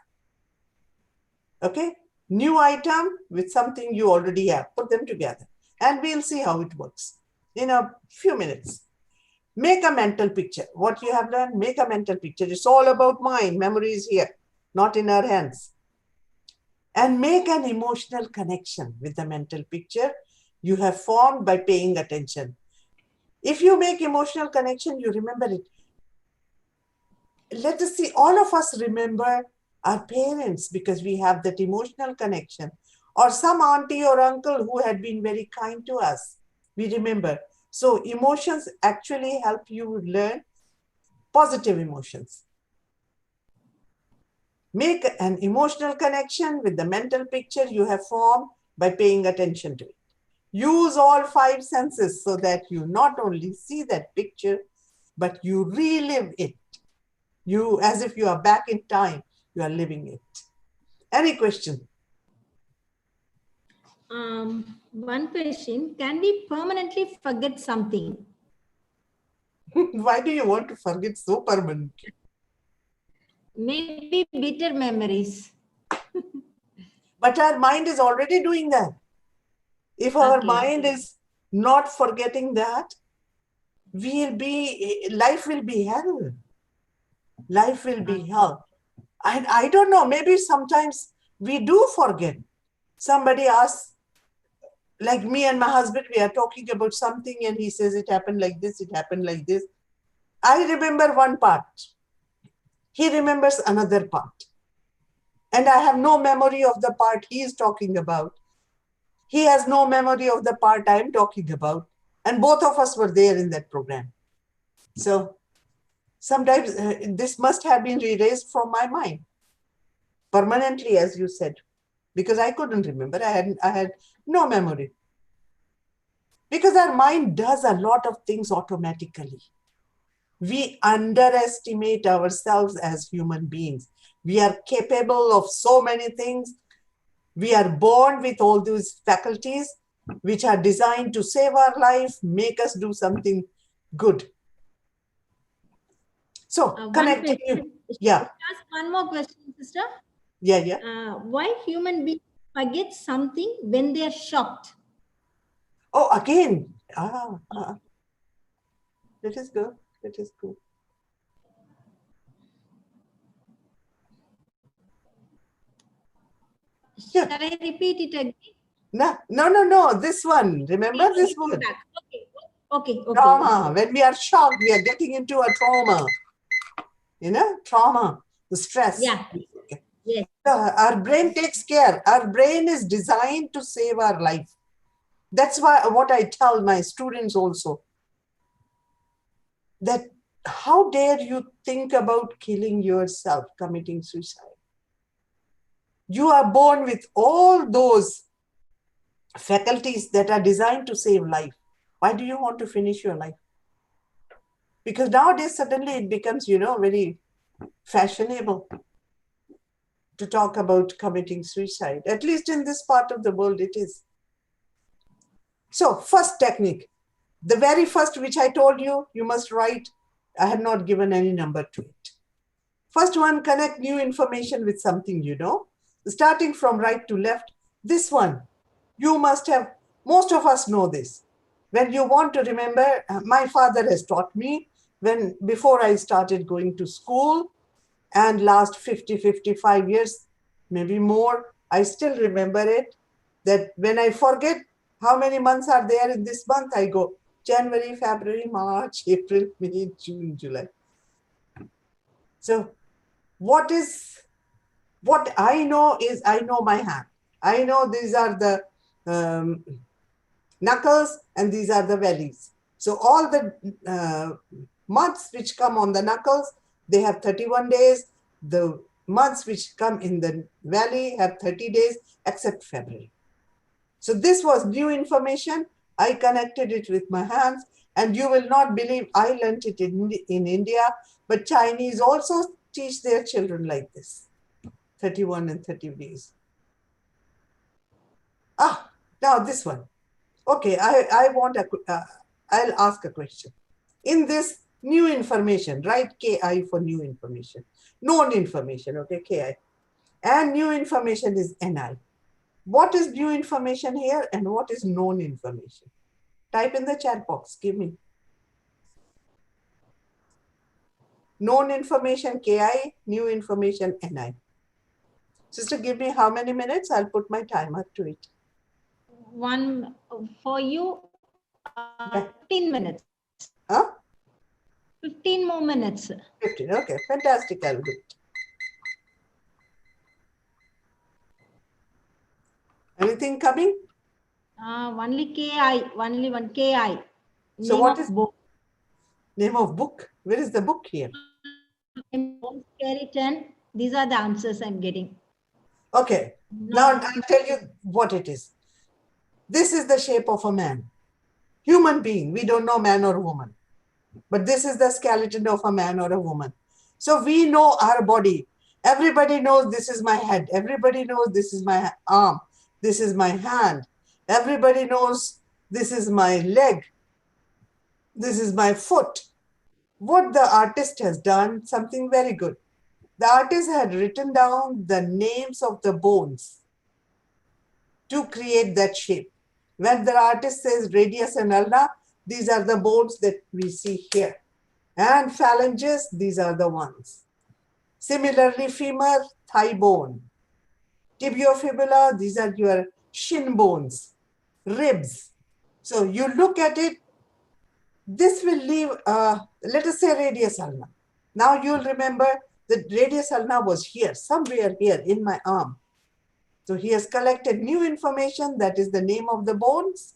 Okay? New item with something you already have. Put them together. And we'll see how it works in a few minutes. Make a mental picture. What you have learned, make a mental picture. It's all about mind. Memory is here, not in our hands. And make an emotional connection with the mental picture you have formed by paying attention. If you make emotional connection, you remember it. Let us see, all of us remember our parents because we have that emotional connection, or some auntie or uncle who had been very kind to us. We remember. So emotions actually help you learn positive emotions. Make an emotional connection with the mental picture you have formed by paying attention to it. Use all 5 senses so that you not only see that picture, but you relive it. You, as if you are back in time, you are living it. Any question? One question, can we permanently forget something? Why do you want to forget so permanently? Maybe bitter memories. But our mind is already doing that. If our Okay. mind is not forgetting that, life will be hell. Life will be hell. I don't know, maybe sometimes we do forget. Somebody asks, like me and my husband, we are talking about something and he says it happened like this, it happened like this. I remember one part. He remembers another part. And I have no memory of the part he is talking about. He has no memory of the part I am talking about. And both of us were there in that program. So sometimes this must have been erased from my mind permanently, as you said, because I couldn't remember. I had no memory. Because our mind does a lot of things automatically. We underestimate ourselves as human beings. We are capable of so many things. We are born with all these faculties which are designed to save our life, make us do something good. So, connecting you. Yeah. Ask one more question, sister. Yeah. Why human beings forget something when they are shocked? Oh, again. That is good. That is good. Shall I repeat it again? No. This one. Remember this one. Okay. Trauma. When we are shocked, we are getting into a trauma. Trauma, the stress. Yeah. Okay. Yes. Our brain takes care. Our brain is designed to save our life. That's why what I tell my students also, that how dare you think about killing yourself, committing suicide? You are born with all those faculties that are designed to save life. Why do you want to finish your life? Because nowadays suddenly it becomes, very fashionable to talk about committing suicide. At least in this part of the world it is. So first technique, the very first which I told you, you must write. I had not given any number to it. First one, connect new information with something you know. Starting from right to left, this one, you must have, most of us know this. When you want to remember, my father has taught me before I started going to school, and last 50, 55 years, maybe more, I still remember it, that when I forget how many months are there in this month, I go January, February, March, April, May, June, July. So what I know is I know my hand. I know these are the knuckles and these are the valleys. So all the months which come on the knuckles, they have 31 days. The months which come in the valley have 30 days, except February. So this was new information. I connected it with my hands, and you will not believe I learned it in India, but Chinese also teach their children like this, 31 and 30 days. Now this one. Okay, I'll ask a question. In this new information, write KI for new information. Known information, okay, KI. And new information is NI. What is new information here and what is known information? Type in the chat box, give me. Known information KI, new information NI. Sister, give me how many minutes? I'll put my timer to it. One for you, 15 minutes. Huh? 15 more minutes. 15, okay, fantastic, I'll do it. Anything coming? Only KI, only one KI. So Name what of is book? Name of book? Where is the book here? Skeleton. These are the answers I'm getting. Okay, now I'll tell you what it is. This is the shape of a man. Human being, we don't know man or woman. But this is the skeleton of a man or a woman. So we know our body. Everybody knows this is my head. Everybody knows this is my arm. This is my hand. Everybody knows this is my leg. This is my foot. What the artist has done, something very good. The artist had written down the names of the bones to create that shape. When the artist says radius and ulna, these are the bones that we see here. And phalanges, these are the ones. Similarly, femur, thigh bone. Tibiofibula, these are your shin bones, ribs. So you look at it, this will leave, let us say radius ulna. Now you'll remember that radius ulna was here, somewhere here in my arm. So he has collected new information, that is the name of the bones,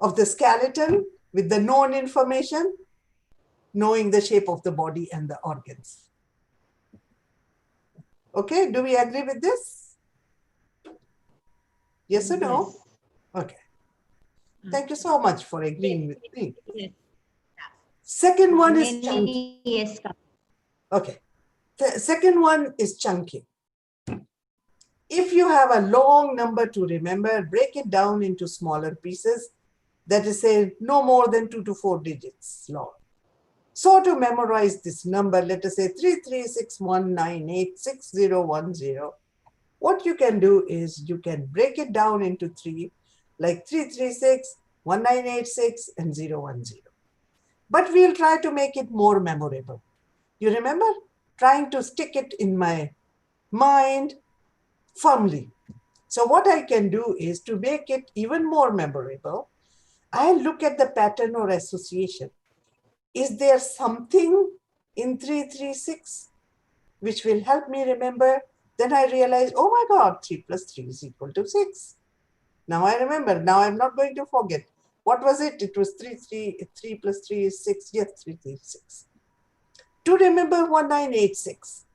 of the skeleton, with the known information, knowing the shape of the body and the organs. Okay, do we agree with this? Yes or no? Yes. Okay. Thank you so much for agreeing with me. Yes. Second one is chunky. Yes. Okay. The second one is chunky. If you have a long number to remember, break it down into smaller pieces. That is, say, no more than 2 to 4 digits long. So to memorize this number, let us say 33619866010. What you can do is you can break it down into 3, like 336, 1986, and 010. But we'll try to make it more memorable. You remember? Trying to stick it in my mind firmly. So what I can do is to make it even more memorable, I look at the pattern or association. Is there something in 336 which will help me remember? Then I realize, oh my God, 3 plus 3 is equal to 6. Now I remember. Now I'm not going to forget. What was it? It was 3 plus 3 is 6. Yes, 336. To remember 1986,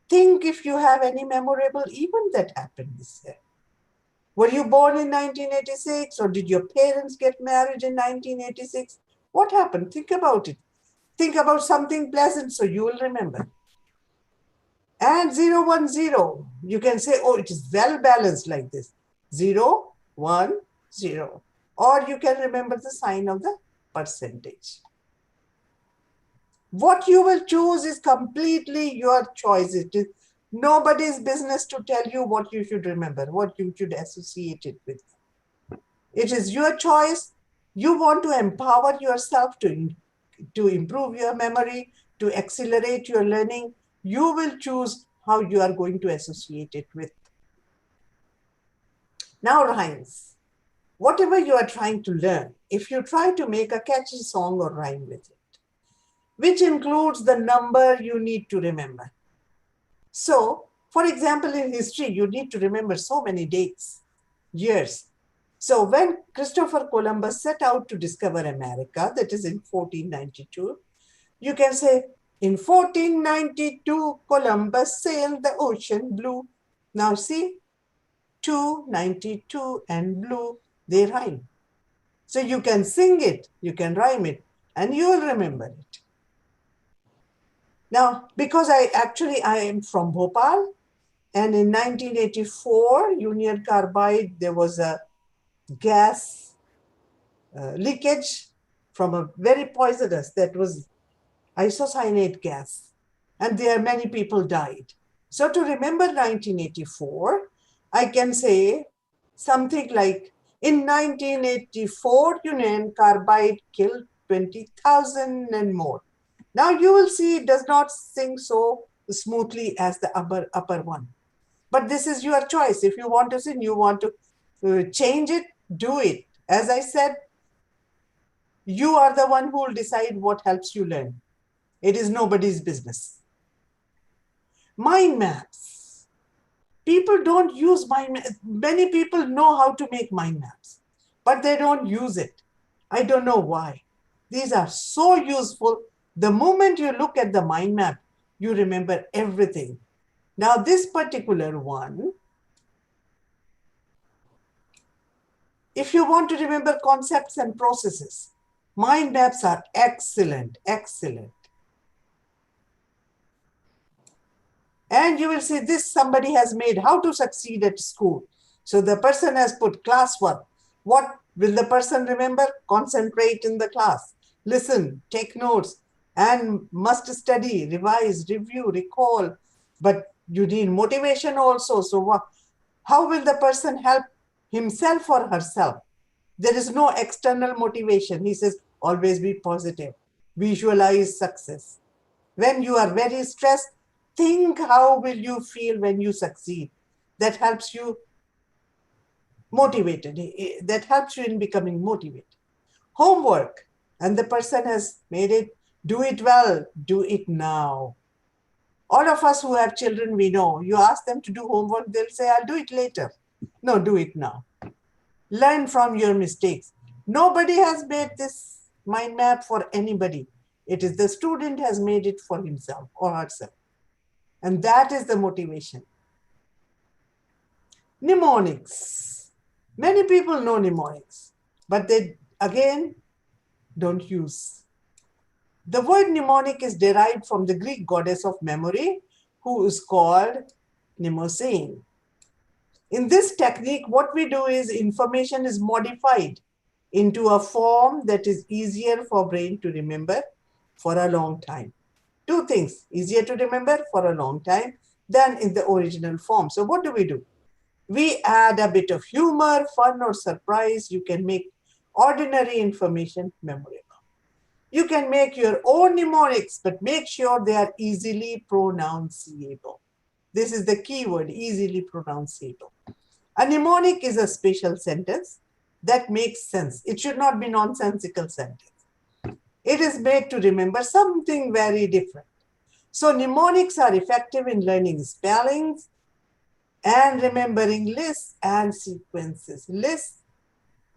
think if you have any memorable event that happened this year. Were you born in 1986 or did your parents get married in 1986? What happened? Think about it. Think about something pleasant so you will remember. And 010, you can say, oh, it is well balanced like this. 0, 1, 0. Or you can remember the sign of the percentage. What you will choose is completely your choice. It is nobody's business to tell you what you should remember, what you should associate it with. It is your choice. You want to empower yourself to improve your memory, to accelerate your learning. You will choose how you are going to associate it with. Now, rhymes. Whatever you are trying to learn, if you try to make a catchy song or rhyme with it, which includes the number you need to remember. So, for example, in history, you need to remember so many dates, years. So, when Christopher Columbus set out to discover America, that is in 1492, you can say, in 1492, Columbus sailed the ocean blue. Now, see, 292 and blue, they rhyme. So, you can sing it, you can rhyme it, and you will remember it. Now, because I am from Bhopal, and in 1984, Union Carbide, there was a gas leakage from a very poisonous, that was isocyanate gas. And there many people died. So to remember 1984, I can say something like, in 1984, Union Carbide killed 20,000 and more. Now you will see it does not sing so smoothly as the upper one. But this is your choice. If you want to sing, you want to change it, do it. As I said, you are the one who will decide what helps you learn. It is nobody's business. Mind maps. People don't use mind maps. Many people know how to make mind maps, but they don't use it. I don't know why. These are so useful. The moment you look at the mind map, you remember everything. Now, this particular one, if you want to remember concepts and processes, mind maps are excellent, excellent. And you will see this somebody has made how to succeed at school. So the person has put class 1. What will the person remember? Concentrate in the class, listen, take notes, and must study, revise, review, recall. But you need motivation also. So how will the person help himself or herself? There is no external motivation. He says, always be positive, visualize success. When you are very stressed, think how will you feel when you succeed. That helps you motivated. That helps you in becoming motivated. Homework, and the person has made it, do it well, do it now. All of us who have children, we know, you ask them to do homework, they'll say, I'll do it later. No, do it now. Learn from your mistakes. Nobody has made this mind map for anybody. It is the student has made it for himself or herself. And that is the motivation. Mnemonics. Many people know mnemonics, but they, again, don't use. The word mnemonic is derived from the Greek goddess of memory, who is called Mnemosyne. In this technique, what we do is information is modified into a form that is easier for brain to remember for a long time. Two things, easier to remember for a long time than in the original form. So what do? We add a bit of humor, fun, or surprise. You can make ordinary information memorable. You can make your own mnemonics, but make sure they are easily pronounceable. This is the key word, easily pronounceable. A mnemonic is a special sentence that makes sense. It should not be nonsensical sentence. It is made to remember something very different. So mnemonics are effective in learning spellings and remembering lists and sequences. Lists,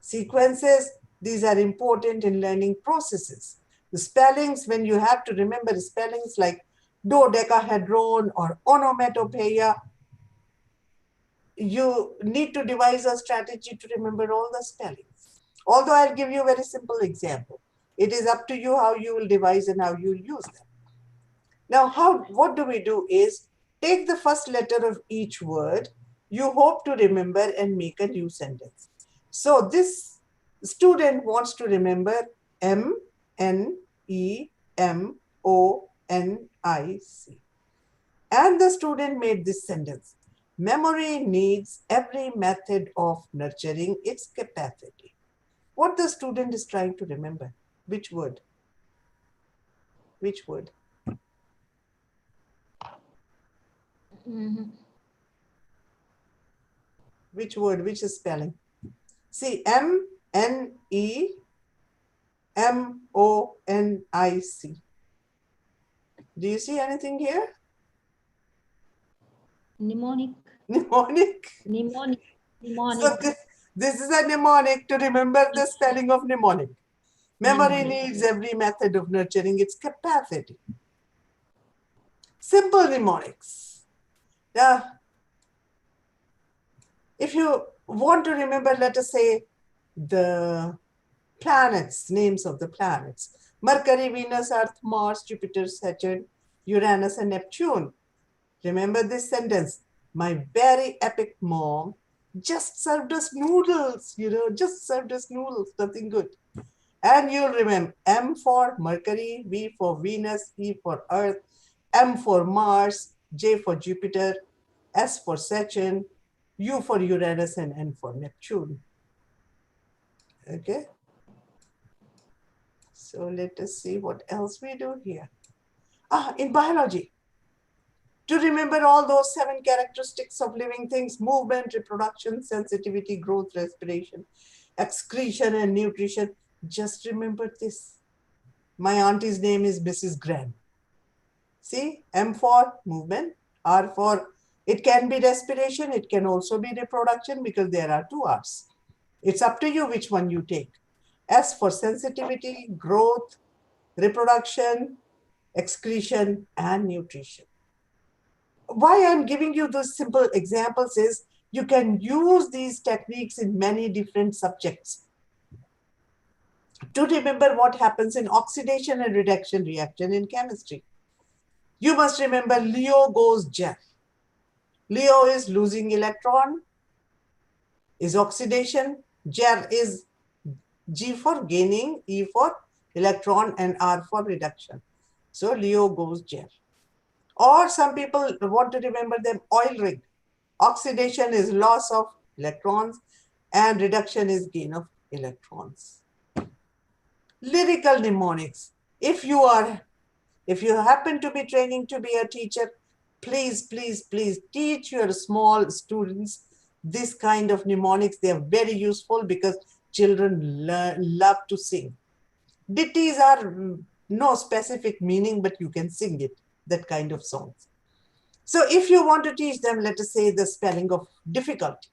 sequences, these are important in learning processes. The spellings, when you have to remember spellings like dodecahedron or onomatopoeia, you need to devise a strategy to remember all the spellings. Although I'll give you a very simple example. It is up to you how you will devise and how you will use them. Now, what do is take the first letter of each word you hope to remember and make a new sentence. So this student wants to remember Mnemonic. And the student made this sentence. Memory needs every method of nurturing its capacity. What the student is trying to remember? Which word? Which word? Which word? Which is spelling? See, Mnemonic. Do you see anything here? Mnemonic. Mnemonic. Mnemonic. So this is a mnemonic to remember the spelling of mnemonic. Memory needs every method of nurturing its capacity. Simple mnemonics. Now, if you want to remember, let us say, the planets, names of the planets: Mercury, Venus, Earth, Mars, Jupiter, Saturn, Uranus, and Neptune. Remember this sentence: my very epic mom just served us noodles, just served us noodles, nothing good. And you'll remember M for Mercury, V for Venus, E for Earth, M for Mars, J for Jupiter, S for Saturn, U for Uranus, and N for Neptune. Okay. So let us see what else we do here. In biology, to remember all those 7 characteristics of living things: movement, reproduction, sensitivity, growth, respiration, excretion, and nutrition. Just remember this. My auntie's name is Mrs. Gran. See, M for movement, R for, it can be respiration, it can also be reproduction because there are 2 R's. It's up to you which one you take. S for sensitivity, growth, reproduction, excretion, and nutrition. Why I'm giving you those simple examples is you can use these techniques in many different subjects. To remember what happens in oxidation and reduction reaction in chemistry, you must remember Leo goes Ger. Leo is losing electron, is oxidation. Ger is G for gaining, E for electron, and R for reduction. So Leo goes Ger. Or some people want to remember them oil rig. Oxidation is loss of electrons and reduction is gain of electrons. Lyrical mnemonics. If you happen to be training to be a teacher, please, please, please teach your small students this kind of mnemonics. They are very useful because children love to sing. Ditties are no specific meaning, but you can sing it, that kind of songs. So if you want to teach them, let us say, the spelling of difficult,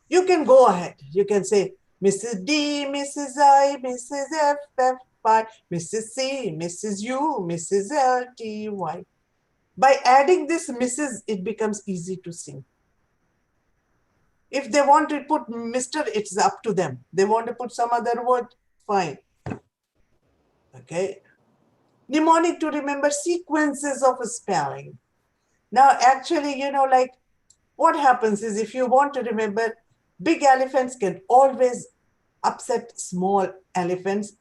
you can go ahead. You can say Mrs. D, Mrs. I, Mrs. F, F, Y, Mrs. C, Mrs. U, Mrs. L, T, Y. By adding this Mrs., it becomes easy to sing. If they want to put Mr., it's up to them. They want to put some other word, fine. Okay. Mnemonic to remember sequences of a spelling. Now, actually, like what happens is if you want to remember, big elephants can always upset small elephants,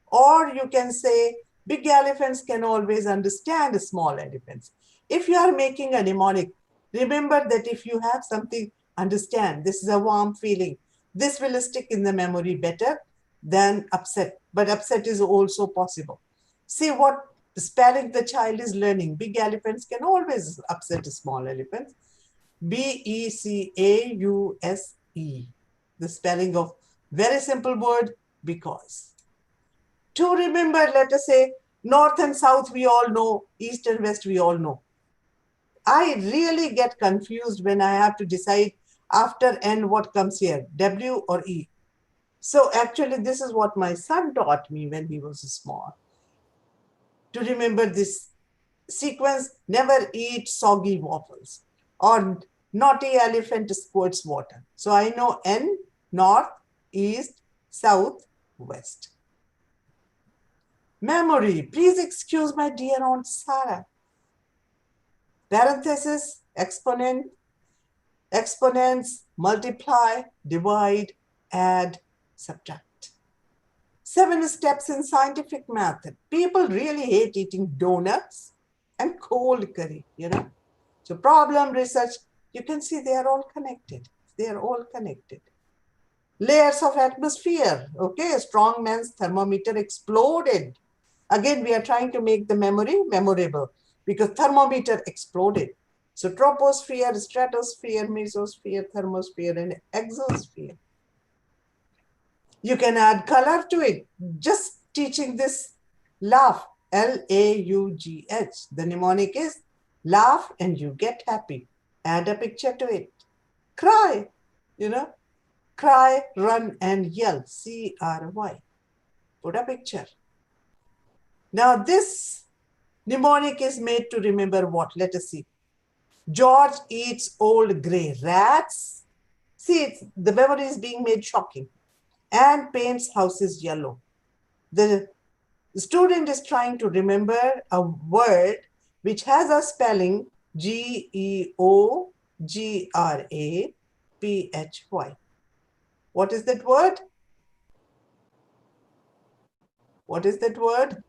or you can say big elephants can always understand small elephants. If you are making a mnemonic, remember that if you have something, understand, this is a warm feeling, this will stick in the memory better than upset, but upset is also possible. See what spelling the child is learning. Big elephants can always upset small elephants. Because. The spelling of very simple word, because. To remember, let us say, north and south we all know, east and west we all know. I really get confused when I have to decide after N what comes here, W or E. So actually this is what my son taught me when he was small. To remember this sequence: never eat soggy waffles, or naughty elephant squirts water. So I know N, north, east, south, west. Memory. Please excuse my dear Aunt Sarah. Parenthesis, exponents, multiply, divide, add, subtract. 7 steps in scientific method. People really hate eating donuts and cold curry, So problem, research, you can see they are all connected. They are all connected. Layers of atmosphere. Okay, a strong man's thermometer exploded. Again, we are trying to make the memory memorable because thermometer exploded. So troposphere, stratosphere, mesosphere, thermosphere, and exosphere. You can add color to it. Just teaching this laugh, L-A-U-G-H. The mnemonic is laugh and you get happy. Add a picture to it. Cry, you know, cry, run, and yell, C-R-Y. Put a picture. Now this mnemonic is made to remember what? Let us see. George eats old gray rats. See, the memory is being made shocking. And paints houses yellow. The student is trying to remember a word which has a spelling Geography. What is that word? What is that word?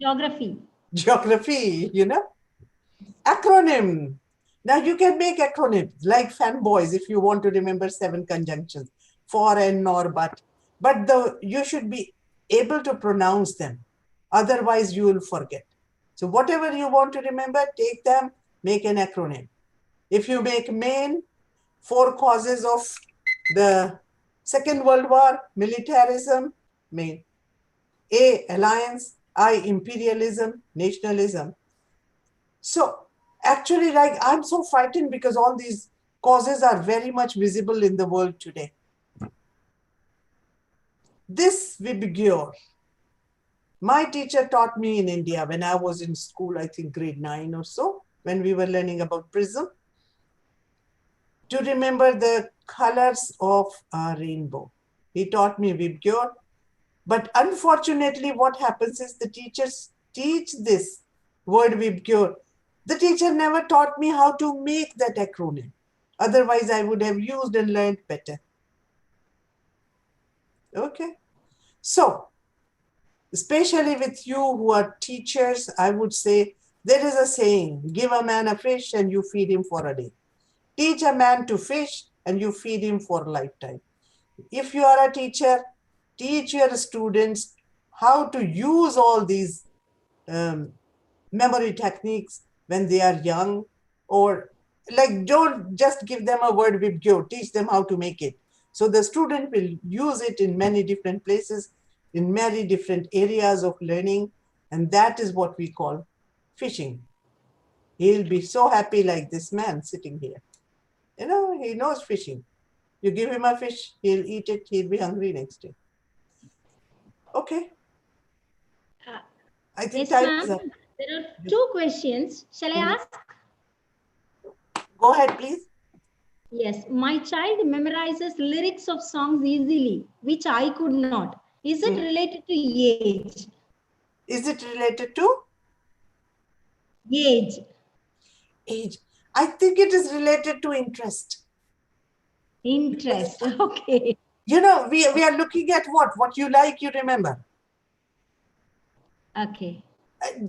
Geography. Geography, you know? Acronym. Now you can make acronyms like fanboys if you want to remember 7 conjunctions, for and nor but. But you should be able to pronounce them. Otherwise, you will forget. So whatever you want to remember, take them, make an acronym. If you make main, 4 causes of the Second World War, militarism, main. A, alliance. I, imperialism, nationalism. So actually, like, I'm so frightened because all these causes are very much visible in the world today. This Vibgyor, my teacher taught me in India when I was in school, I think grade 9 or so, when we were learning about prism, to remember the colors of a rainbow. He taught me Vibgyor. But unfortunately, what happens is the teachers teach this word Vibgyor. The teacher never taught me how to make that acronym. Otherwise, I would have used and learned better. Okay. So, especially with you who are teachers, I would say there is a saying, give a man a fish and you feed him for a day. Teach a man to fish and you feed him for a lifetime. If you are a teacher, teach your students how to use all these memory techniques when they are young, or like don't just give them a word with Go, teach them how to make it. So the student will use it in many different places, in many different areas of learning. And that is what we call fishing. He'll be so happy like this man sitting here. You know, he knows fishing. You give him a fish, he'll eat it, he'll be hungry next day. Okay. I think Yes, time ma'am. is up. There are 2 questions. Shall I ask? Go ahead, please. Yes, my child memorizes lyrics of songs easily, which I could not. Is it related to age? Is it related to? Age. Age. I think it is related to interest. Interest. Okay. You know, we are looking at what you like, you remember. Okay.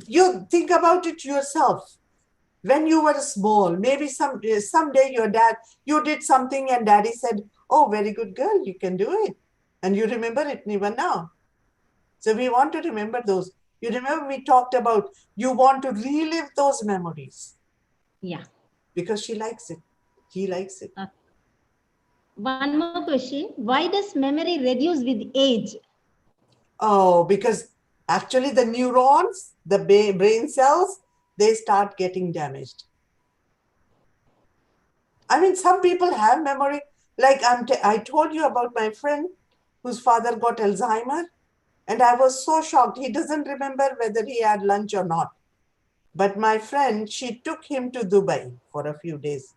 You think about it yourself. When you were small, maybe someday you did something and daddy said, oh, very good girl, you can do it. And you remember it even now. So we want to remember those. You remember we talked about you want to relive those memories. Yeah. Because she likes it. He likes it. One more question. Why does memory reduce with age? Oh, because actually the neurons, the brain cells, they start getting damaged. I mean, some people have memory. Like I told you about my friend whose father got Alzheimer, and I was so shocked. He doesn't remember whether he had lunch or not. But my friend, she took him to Dubai for a few days.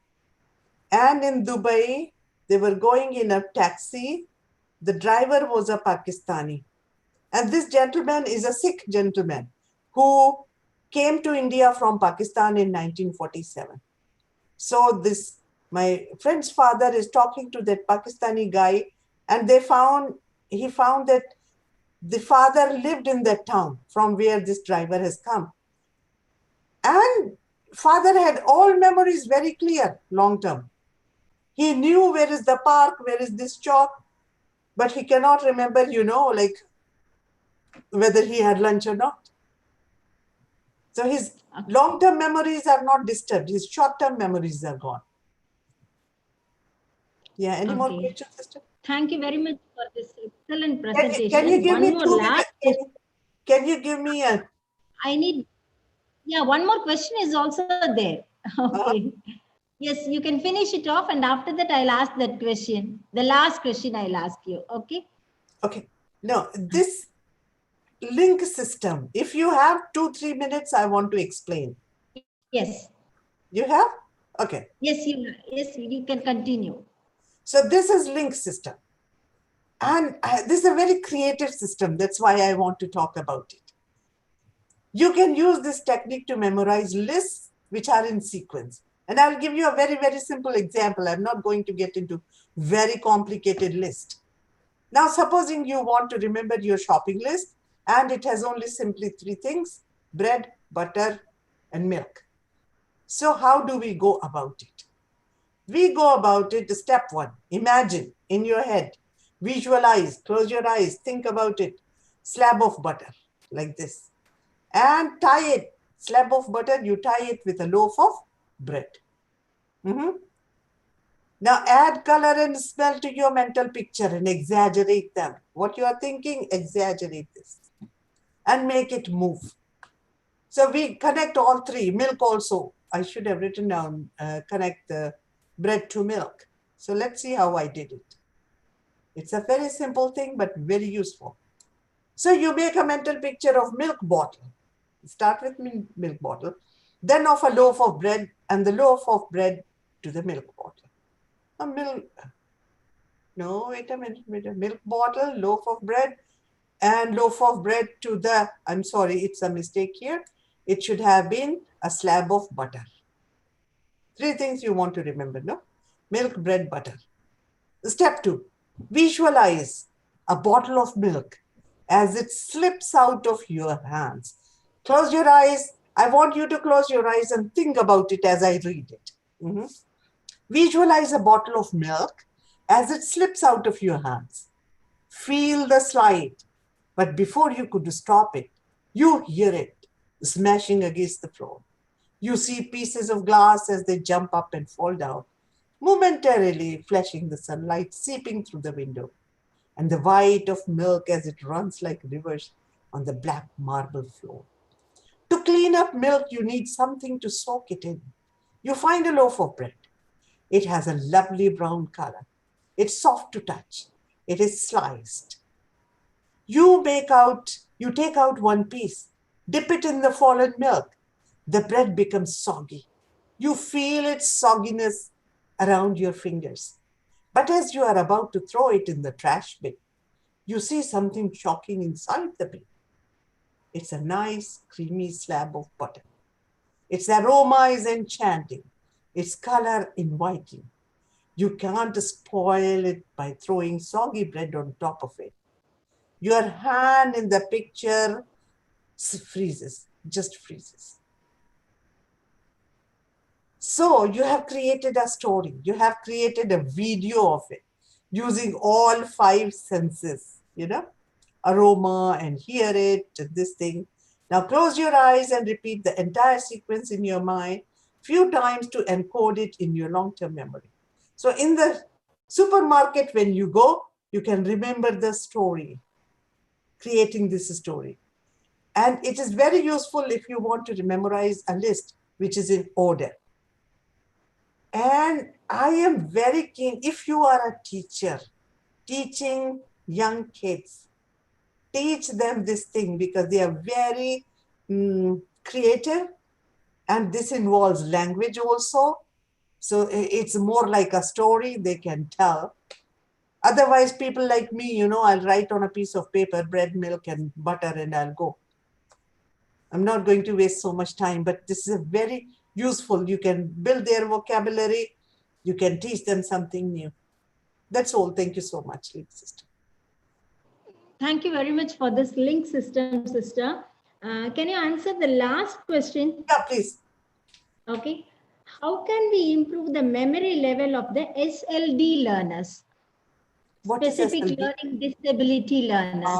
And in Dubai, they were going in a taxi. The driver was a Pakistani. And this gentleman is a Sikh gentleman who came to India from Pakistan in 1947. So my friend's father is talking to that Pakistani guy, and he found that the father lived in that town from where this driver has come. And father had all memories very clear, long term. He knew where is the park, where is this chalk. but he cannot remember, like whether he had lunch or not. So his long-term memories are not disturbed. His short-term memories are gone. Yeah. Any more questions, sister? Thank you very much for this excellent Can you presentation. give One me more 2 minutes? last question. Can you give me a? I need, yeah, one more question is also there. Uh, Okay. Yes, you can finish it off, and after that, I'll ask that question. The last question I'll ask you. Okay. okay. No, this link system. If you have 2-3 minutes, I want to explain. Yes. You have? Okay. Yes, you can continue. So this is link system. And this is a very creative system. That's why I want to talk about it. You can use this technique to memorize lists which are in sequence. And I'll give you a very, very simple example. I'm not going to get into very complicated list. Now, supposing you want to remember your shopping list and it has only simply 3 things: bread, butter, and milk. So how do we go about it? We go about it, step 1, imagine in your head, visualize, close your eyes, think about it, slab of butter like this, and tie it, slab of butter, you tie it with a loaf of bread. Now add color and smell to your mental picture and exaggerate them. What you are thinking, exaggerate this and make it move. So we connect all 3, milk also. I should have written down, connect the bread to milk. So let's see how I did it. It's a very simple thing, but very useful. So you make a mental picture of milk bottle. Start with milk bottle, then of a loaf of bread and the loaf of bread to the milk bottle. Wait a minute, milk bottle, loaf of bread, and loaf of bread to the, I'm sorry, it's a mistake here. It should have been a slab of butter. 3 things you want to remember, no? Milk, bread, butter. Step 2, visualize a bottle of milk as it slips out of your hands. Close your eyes. I want you to close your eyes and think about it as I read it. Visualize a bottle of milk as it slips out of your hands. Feel the slide, but before you could stop it, you hear it smashing against the floor. You see pieces of glass as they jump up and fall down, momentarily flashing the sunlight seeping through the window, and the white of milk as it runs like rivers on the black marble floor. To clean up milk, you need something to soak it in. You find a loaf of bread. It has a lovely brown color. It's soft to touch. It is sliced. You take out one piece, dip it in the fallen milk. The bread becomes soggy. You feel its sogginess around your fingers. But as you are about to throw it in the trash bin, you see something shocking inside the bin. It's a nice, creamy slab of butter. Its aroma is enchanting, its color inviting. You can't spoil it by throwing soggy bread on top of it. Your hand in the picture freezes, just freezes. So you have created a story. You have created a video of it using all 5 senses, aroma and hear it, this thing. Now close your eyes and repeat the entire sequence in your mind few times to encode it in your long-term memory. So in the supermarket, when you go, you can remember the story, creating this story. And it is very useful if you want to memorize a list which is in order. And I am very keen, if you are a teacher, teaching young kids, teach them this thing because they are very creative, and this involves language also. So it's more like a story they can tell. Otherwise, people like me, I'll write on a piece of paper, bread, milk, and butter, and I'll go. I'm not going to waste so much time, but this is very useful. You can build their vocabulary. You can teach them something new. That's all. Thank you so much, Link Sister. Thank you very much for this link system, sister. Can you answer the last question? Yeah, please. Okay. How can we improve the memory level of the SLD learners? What is Specific SLB? learning disability learners.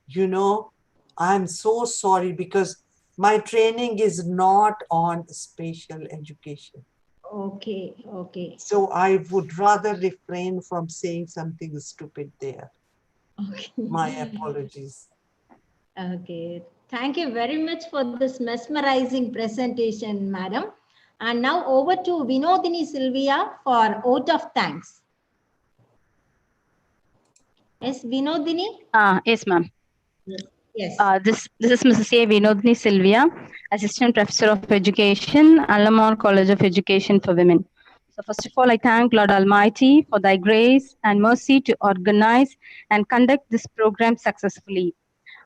You know, I'm so sorry because my training is not on spatial education. Okay, okay, So I would rather refrain from saying something stupid there. okay. My apologies. Okay. Thank you very much for this mesmerizing presentation, madam. And now over to Vinodini Sylvia for vote of thanks. Yes, Vinodini? Yes, ma'am. Yes. Yes. This is Mrs. A. Vinodni Sylvia, Assistant Professor of Education, Annammal College of Education for Women. So first of all, I thank Lord Almighty for thy grace and mercy to organize and conduct this program successfully.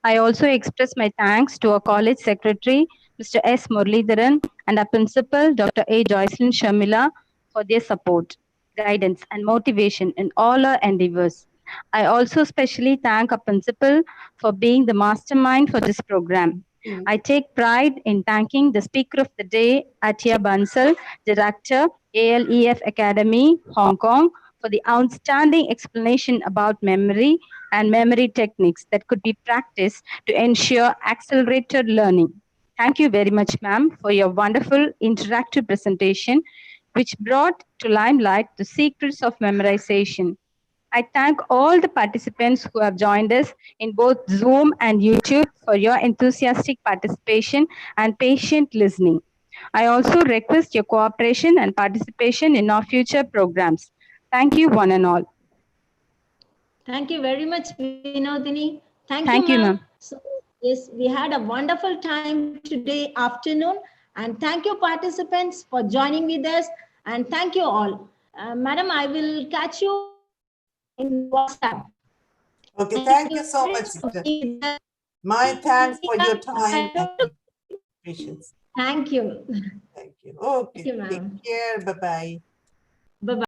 I also express my thanks to our college secretary, Mr. S. Muralidharan, and our principal, Dr. A. Joycelyn Shamila, for their support, guidance, and motivation in all our endeavors. I also specially thank our principal for being the mastermind for this program. I take pride in thanking the speaker of the day, Atia Bansal, Director, ALEF Academy, Hong Kong, for the outstanding explanation about memory and memory techniques that could be practiced to ensure accelerated learning. Thank you very much, ma'am, for your wonderful interactive presentation, which brought to limelight the secrets of memorization. I thank all the participants who have joined us in both Zoom and YouTube for your enthusiastic participation and patient listening. I also request your cooperation and participation in our future programs. Thank you, one and all. Thank you very much, Vinodini. Thank you, Thank you, ma'am. ma'am. So, yes, we had a wonderful time today afternoon. And thank you, participants, for joining with us. And thank you all. Madam, I will catch you in WhatsApp. Okay, Thank thank you you so very much, much for sister. being with us. My thanks for your I time and don't- patience. Thank you. Thank you. Thank Okay, you, take ma'am. care. Bye-bye. Bye-bye.